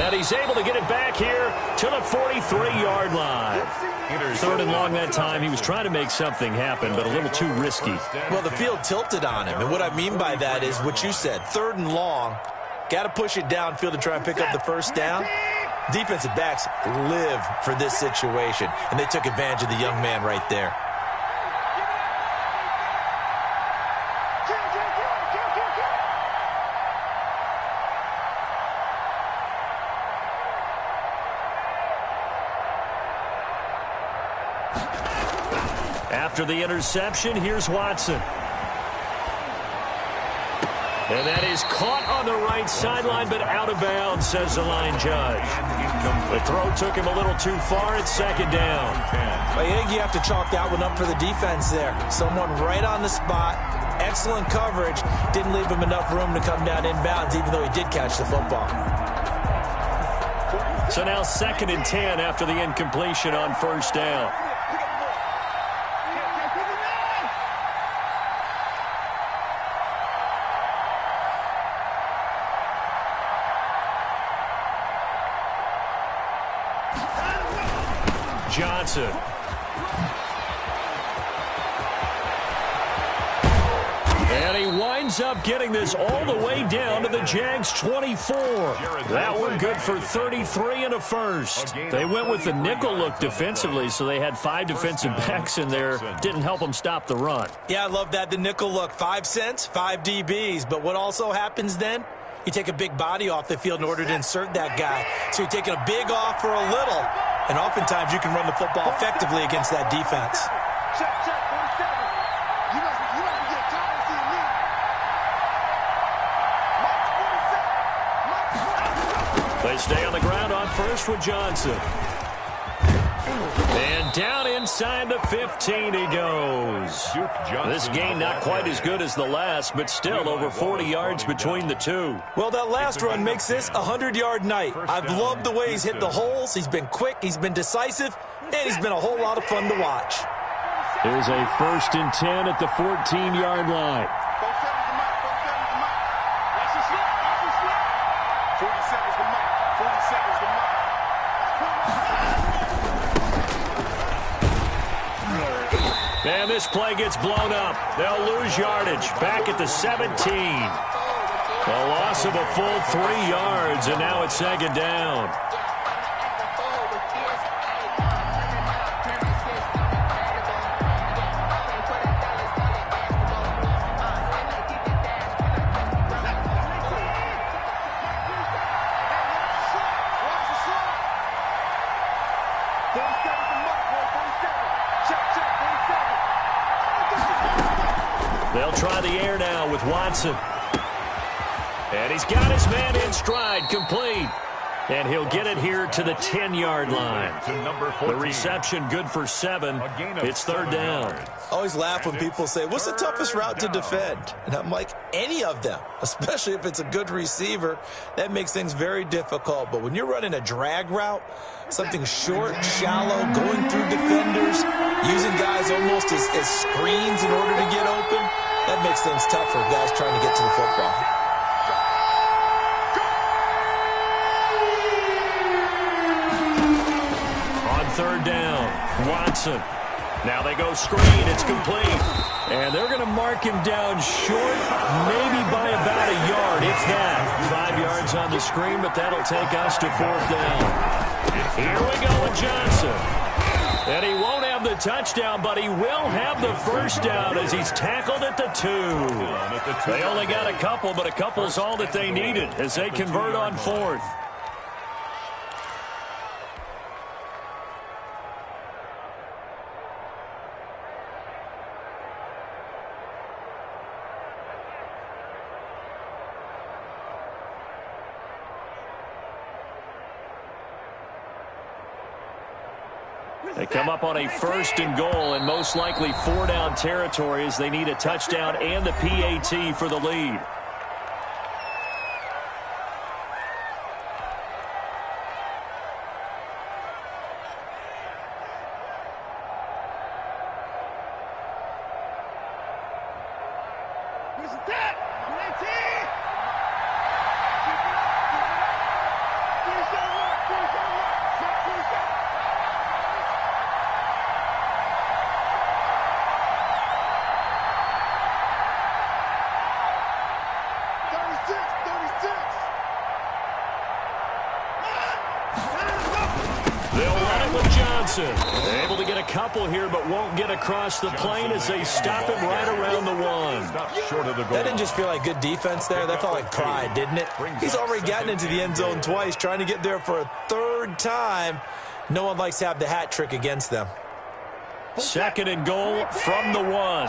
And he's able to get it back here to the 43-yard line. 3rd and long that time. He was trying to make something happen, but a little too risky. Well, the field tilted on him, and what I mean by that is what you said. 3rd and long. Got to push it downfield to try and pick up the first down. Defensive backs live for this situation, and they took advantage of the young man right there. After the interception, here's Watson. And that is caught on the right sideline, but out of bounds, says the line judge. The throw took him a little too far. It's second down. I think you have to chalk that one up for the defense there. Someone right on the spot. Excellent coverage. Didn't leave him enough room to come down inbounds, even though he did catch the football. So now 2nd and 10 after the incompletion on first down. Johnson. And he winds up getting this all the way down to the Jags 24. That one good for 33 and a first. They went with the nickel look defensively, so they had 5 defensive backs in there. Didn't help them stop the run. Yeah, I love that, the nickel look. 5 cents, 5 DBs. But what also happens then? You take a big body off the field in order to insert that guy. So you're taking a big off for a little. And oftentimes you can run the football effectively against that defense. Check, 47. You must get tired of seeing me. Mark 47. They stay on the ground on first with Johnson. And down inside the 15 he goes. This game not quite as good as the last, but still over 40 yards between the two. Well, that last run makes this a 100-yard night. I've loved the way he's hit the holes. He's been quick, he's been decisive, and he's been a whole lot of fun to watch. Here's a 1st and 10 at the 14-yard line. 47's the mark. 47's the mark. Watch the slip. Watch the slip. 47's the mark. 47's the mark. And this play gets blown up. They'll lose yardage. Back at the 17. A loss of a full 3 yards, and now it's 2nd down. They'll try the air now with Watson. And he's got his man in stride, complete. And he'll get it here to the 10-yard line. The reception good for 7. It's 3rd down. I always laugh when people say, what's the toughest route to defend? And I'm like, any of them, especially if it's a good receiver. That makes things very difficult. But when you're running a drag route, something short, shallow, going through defenders, using guys almost as screens in order to get open, that makes things tough for guys trying to get to the football. On 3rd down, Watson. Now they go screen. It's complete. And they're going to mark him down short, maybe by about a yard, if that. 5 yards on the screen, but that'll take us to 4th down. Here we go with Johnson. And he won't have the touchdown, but he will have the first down as he's tackled at the 2. They only got a couple, but a couple's all that they needed as they convert on 4th. They come up on a 1st and goal and most likely 4-down territory as they need a touchdown and the PAT for the lead. Here's the tap. 19. They'll run it with Johnson. They're able to get a couple here, but won't get across the plane as they stop him right around the one. Short of the goal. That didn't just feel like good defense there. That felt like pride, didn't it? He's already gotten into the end zone twice, trying to get there for a third time. No one likes to have the hat trick against them. Second and goal from the one.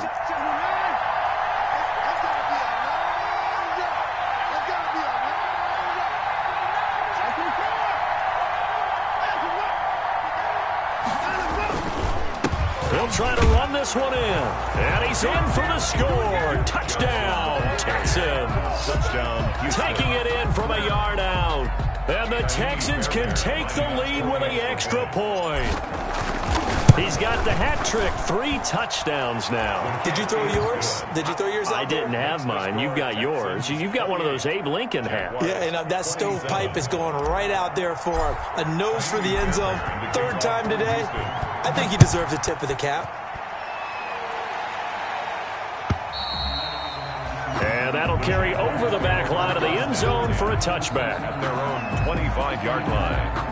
They'll try to run this one in. And he's in for the score. Touchdown, Texans. Touchdown, Houston. Taking it in from a yard out. And the Texans can take the lead with an extra point. He's got the hat trick. 3 touchdowns now. Did you throw yours? Did you throw yours out I didn't have mine. You've got yours. You've got one of those Abe Lincoln hats. Yeah, and that stovepipe is going right out there for him. A nose for the end zone. Third time today. I think he deserves a tip of the cap. And that'll carry over the back line of the end zone for a touchback. At their own 25-yard line.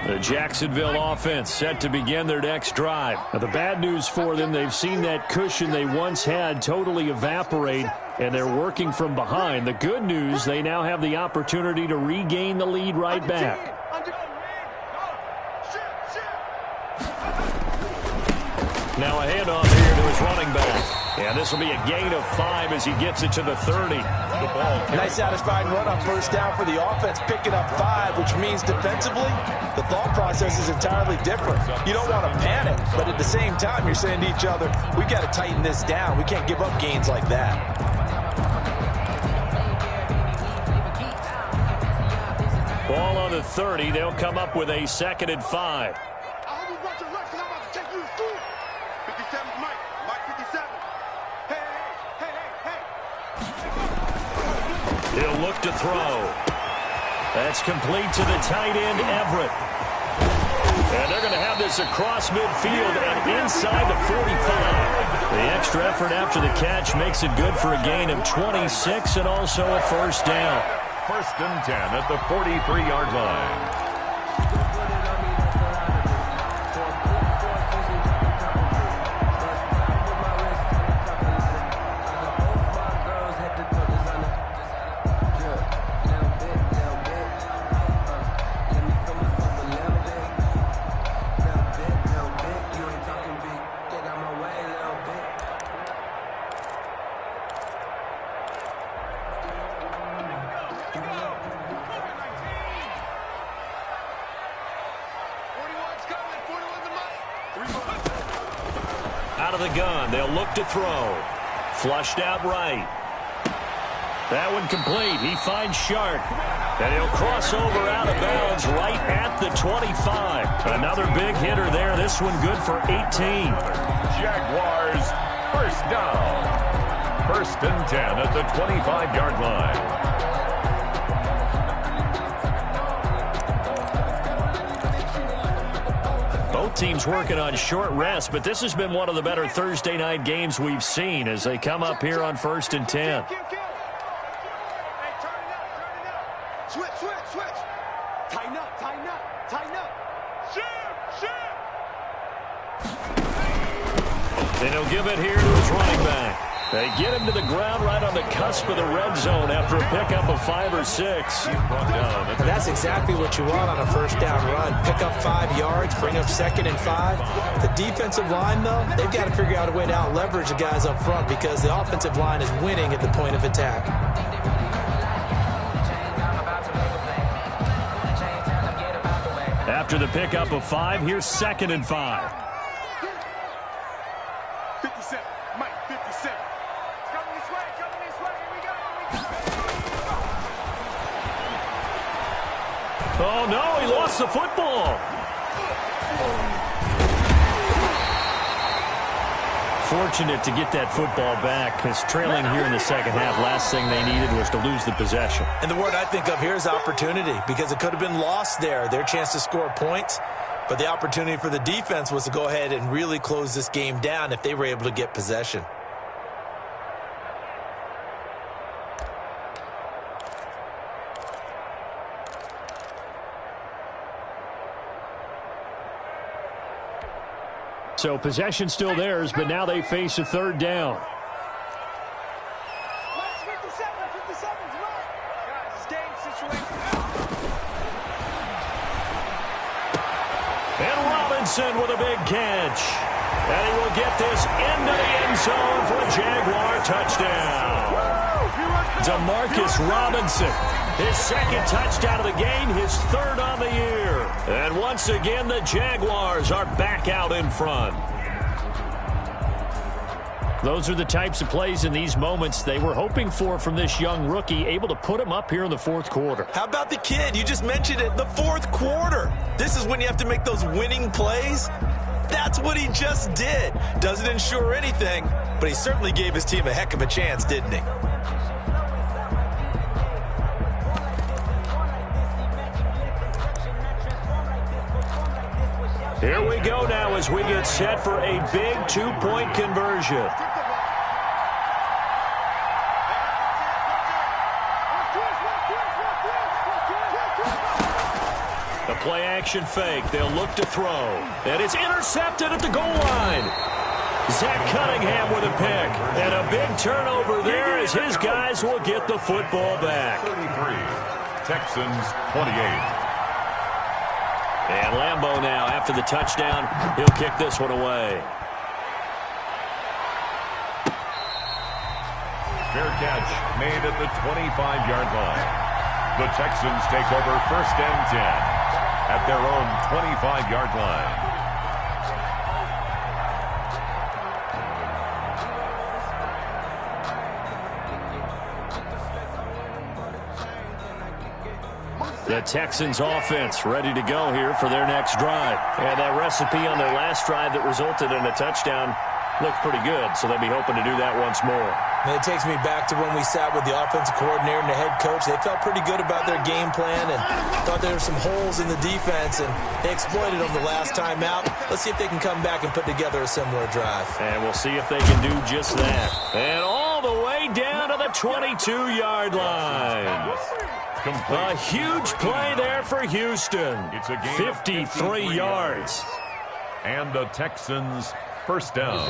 The Jacksonville offense set to begin their next drive. Now, the bad news for them, they've seen that cushion they once had totally evaporate, and they're working from behind. The good news, they now have the opportunity to regain the lead right back. Now a handoff here to his running back. And this will be a gain of 5 as he gets it to the 30. The ball. Nice satisfying run on first down for the offense, picking up 5, which means defensively, the thought process is entirely different. You don't want to panic, but at the same time, you're saying to each other, we've got to tighten this down. We can't give up gains like that. Ball on the 30. They'll come up with a 2nd and 5. He'll look to throw. That's complete to the tight end, Everett. And they're going to have this across midfield and inside the 45. The extra effort after the catch makes it good for a gain of 26 and also a first down. 1st and 10 at the 43-yard line. Out of the gun, they'll look to throw. Flushed out right. That one complete. He finds Shark. And he'll cross over out of bounds right at the 25. Another big hitter there. This one good for 18. Jaguars, first down. 1st and 10 at the 25-yard line. Both teams working on short rest, but this has been one of the better Thursday night games we've seen as they come up here on 1st and 10. Switch. Tighten up. Shoot. And he'll give it here to his running back. They get him to the ground right on the cusp of the red zone after a pickup of 5 or 6. That's exactly what you want on a first down run. Pick up 5 yards, bring up 2nd and 5. The defensive line, though, they've got to figure out a way to out-leverage the guys up front because the offensive line is winning at the point of attack. After the pickup of 5, here's 2nd and 5. 57, Mike, 57. Coming this way, here we go. Oh, no, he lost the football. Fortunate to get that football back, because trailing here in the second half, last thing they needed was to lose the possession. And the word I think of here is opportunity, because it could have been lost there. Their chance to score points. But the opportunity for the defense was to go ahead and really close this game down if they were able to get possession. So possession still theirs, but now they face a third down. And Robinson with a big catch. And he will get this into the end zone for a Jaguar touchdown. Demarcus Robinson, his second touchdown of the game, his third on the year. And once again, the Jaguars are back out in front. Those are the types of plays in these moments they were hoping for from this young rookie, able to put him up here in the fourth quarter. How about the kid? You just mentioned it, the fourth quarter. This is when you have to make those winning plays. That's what he just did. Doesn't ensure anything, but he certainly gave his team a heck of a chance, didn't he? Here we go now as we get set for a big two-point conversion. The play-action fake. They'll look to throw. And it's intercepted at the goal line. Zach Cunningham with a pick. And a big turnover there as his guys will get the football back. 33. Texans 28. And Lambeau now, after the touchdown, he'll kick this one away. Fair catch made at the 25-yard line. The Texans take over 1st and 10 at their own 25-yard line. The Texans offense ready to go here for their next drive. And that recipe on their last drive that resulted in a touchdown looked pretty good, so they'll be hoping to do that once more. And it takes me back to when we sat with the offensive coordinator and the head coach. They felt pretty good about their game plan and thought there were some holes in the defense, and they exploited them the last time out. Let's see if they can come back and put together a similar drive. And we'll see if they can do just that. And all the way down to the 22-yard line. A huge play there for Houston. It's a gain 53 yards. And the Texans first down.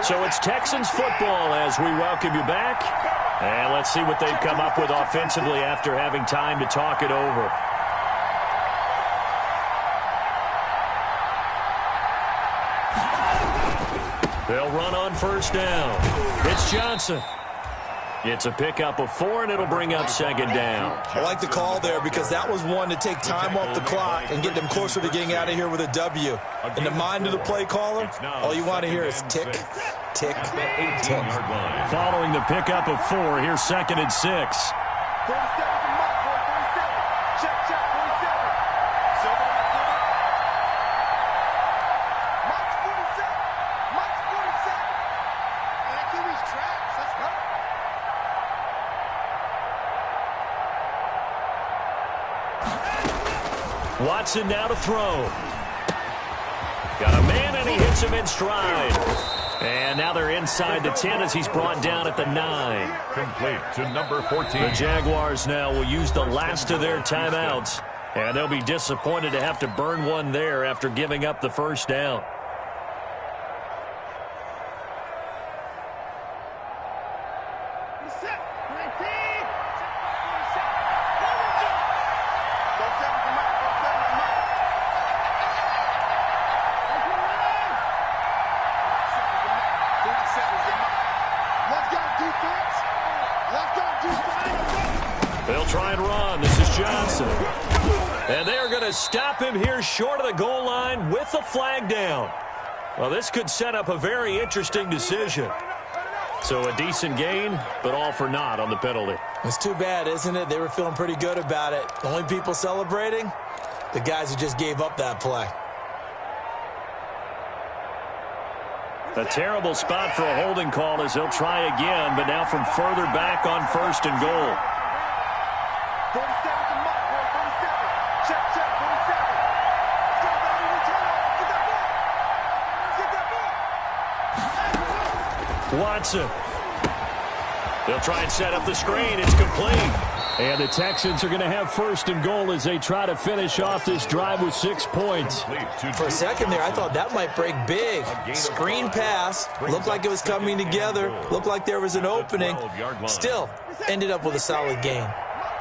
So it's Texans football as we welcome you back. And let's see what they've come up with offensively after having time to talk it over. They'll run on first down. It's Johnson. It's a pickup of 4, and it'll bring up second down. I like the call there because that was one to take time off the clock and get them closer to getting out of here with a W. In the mind of the play caller, all you want to hear is tick, tick, tick. Following the pickup of 4, here's 2nd and 6. Watson now to throw. Got a man, and he hits him in stride. And now they're inside the 10 as he's brought down at the 9. Complete to number 14. The Jaguars now will use the last of their timeouts. And they'll be disappointed to have to burn one there after giving up the first down. They'll try and run. This is Johnson. And they are going to stop him here short of the goal line with the flag down. Well, this could set up a very interesting decision. So a decent gain, but all for naught on the penalty. It's too bad, isn't it? They were feeling pretty good about it. The only people celebrating, the guys who just gave up that play. A terrible spot for a holding call as he'll try again, but now from further back on 1st and goal. 47 to Mark, 47. Check, 47. Get that ball. Watson. They'll try and set up the screen. It's complete. And the Texans are going to have 1st and goal as they try to finish off this drive with 6 points. For a second there, I thought that might break big. Screen pass. Looked like it was coming together. Looked like there was an opening. Still, ended up with a solid gain.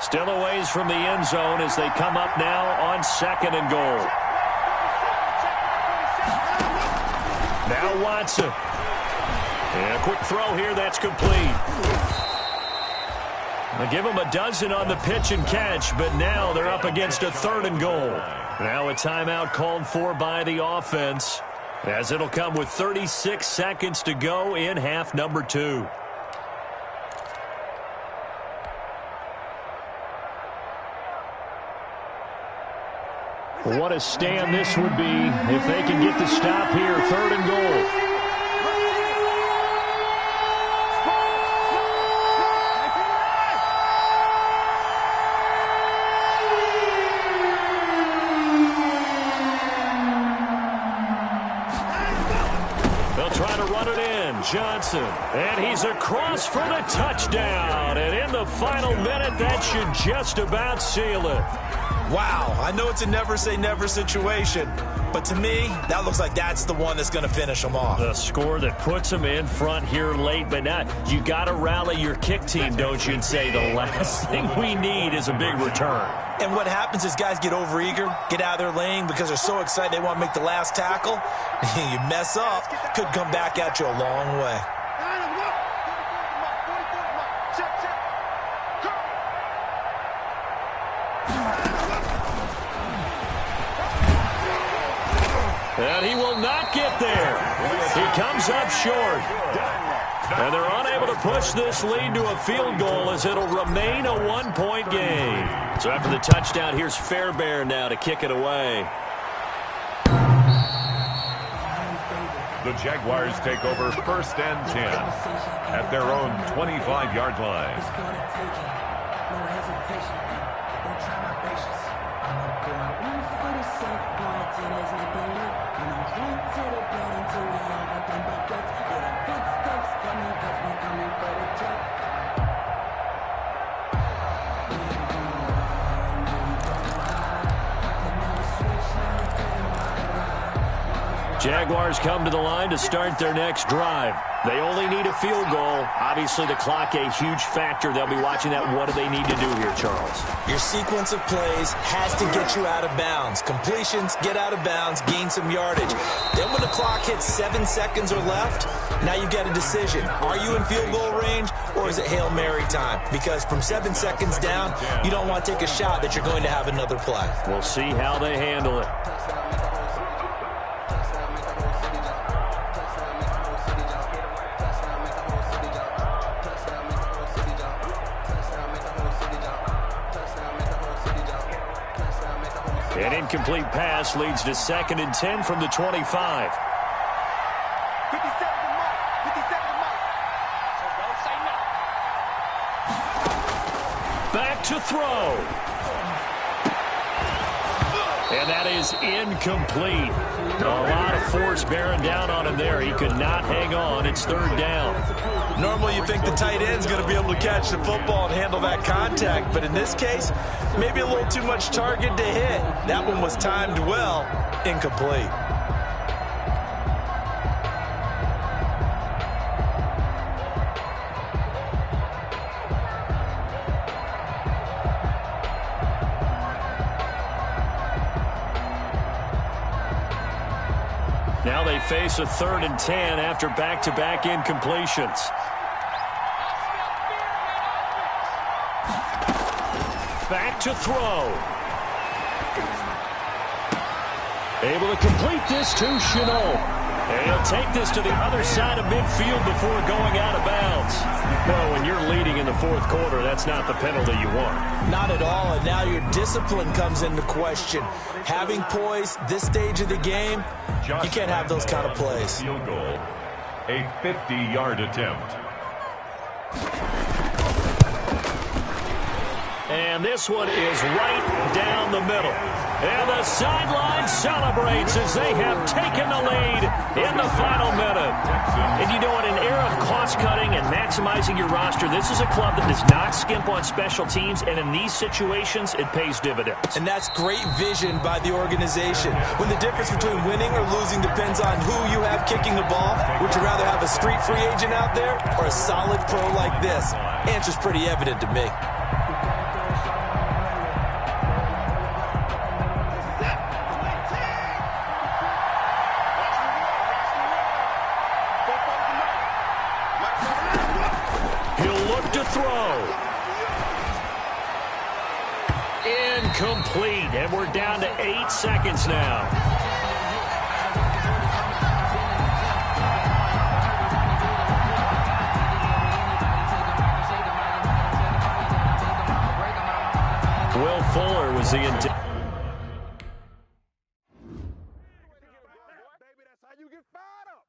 Still a ways from the end zone as they come up now on 2nd and goal. Now Watson. And a quick throw here, that's complete. They give them a dozen on the pitch and catch, but now they're up against a 3rd and goal. Now a timeout called for by the offense, as it'll come with 36 seconds to go in half number 2. What a stand this would be if they can get the stop here, 3rd and goal. Johnson, and he's across for the touchdown. And in the final minute, that should just about seal it. Wow, I know it's a never-say-never situation, but to me, that looks like that's the one that's going to finish them off. The score that puts them in front here late, but now you got to rally your kick team, don't you, and say the last thing we need is a big return. And what happens is guys get overeager, get out of their lane because they're so excited they want to make the last tackle. You mess up, could come back at you a long way. And he will not get there. He comes up short. And they're unable to push this lead to a field goal as it'll remain a 1-point game. So after the touchdown, here's Fairbairn now to kick it away. The Jaguars take over 1st and 10 at their own 25-yard line. Jaguars come to the line to start their next drive. They only need a field goal. Obviously, the clock a huge factor. They'll be watching that. What do they need to do here, Charles? Your sequence of plays has to get you out of bounds. Completions, get out of bounds, gain some yardage. Then when the clock hits 7 seconds or left, now you get a decision. Are you in field goal range or is it Hail Mary time? Because from 7 seconds down, you don't want to take a shot that you're going to have another play. We'll see how they handle it. An incomplete pass leads to 2nd and 10 from the 25. 57 to Mark. 57 to Mark. So don't say no. Back to throw. And that is incomplete. A lot of force bearing down on him there. He could not hang on. It's 3rd down. Normally you think the tight end's going to be able to catch the football and handle that contact, but in this case, maybe a little too much target to hit. That one was timed well, incomplete. Now they face a 3rd and 10 after back-to-back incompletions. Back to throw. Able to complete this to Chenault. And he'll take this to the other side of midfield before going out of bounds. Well, when you're leading in the fourth quarter, that's not the penalty you want. Not at all, and now your discipline comes into question. Having poise this stage of the game, you can't have those kind of plays. Field goal, a 50-yard attempt. And this one is right down the middle. And the sideline celebrates as they have taken the lead in the final minute. And you know, in an era of cost-cutting and maximizing your roster, this is a club that does not skimp on special teams, and in these situations, it pays dividends. And that's great vision by the organization. When the difference between winning or losing depends on who you have kicking the ball, would you rather have a street free agent out there or a solid pro like this? Answer's pretty evident to me. To throw. Incomplete, and we're down to 8 seconds now. Will Fuller was the intent. Baby, that's how you get fired up.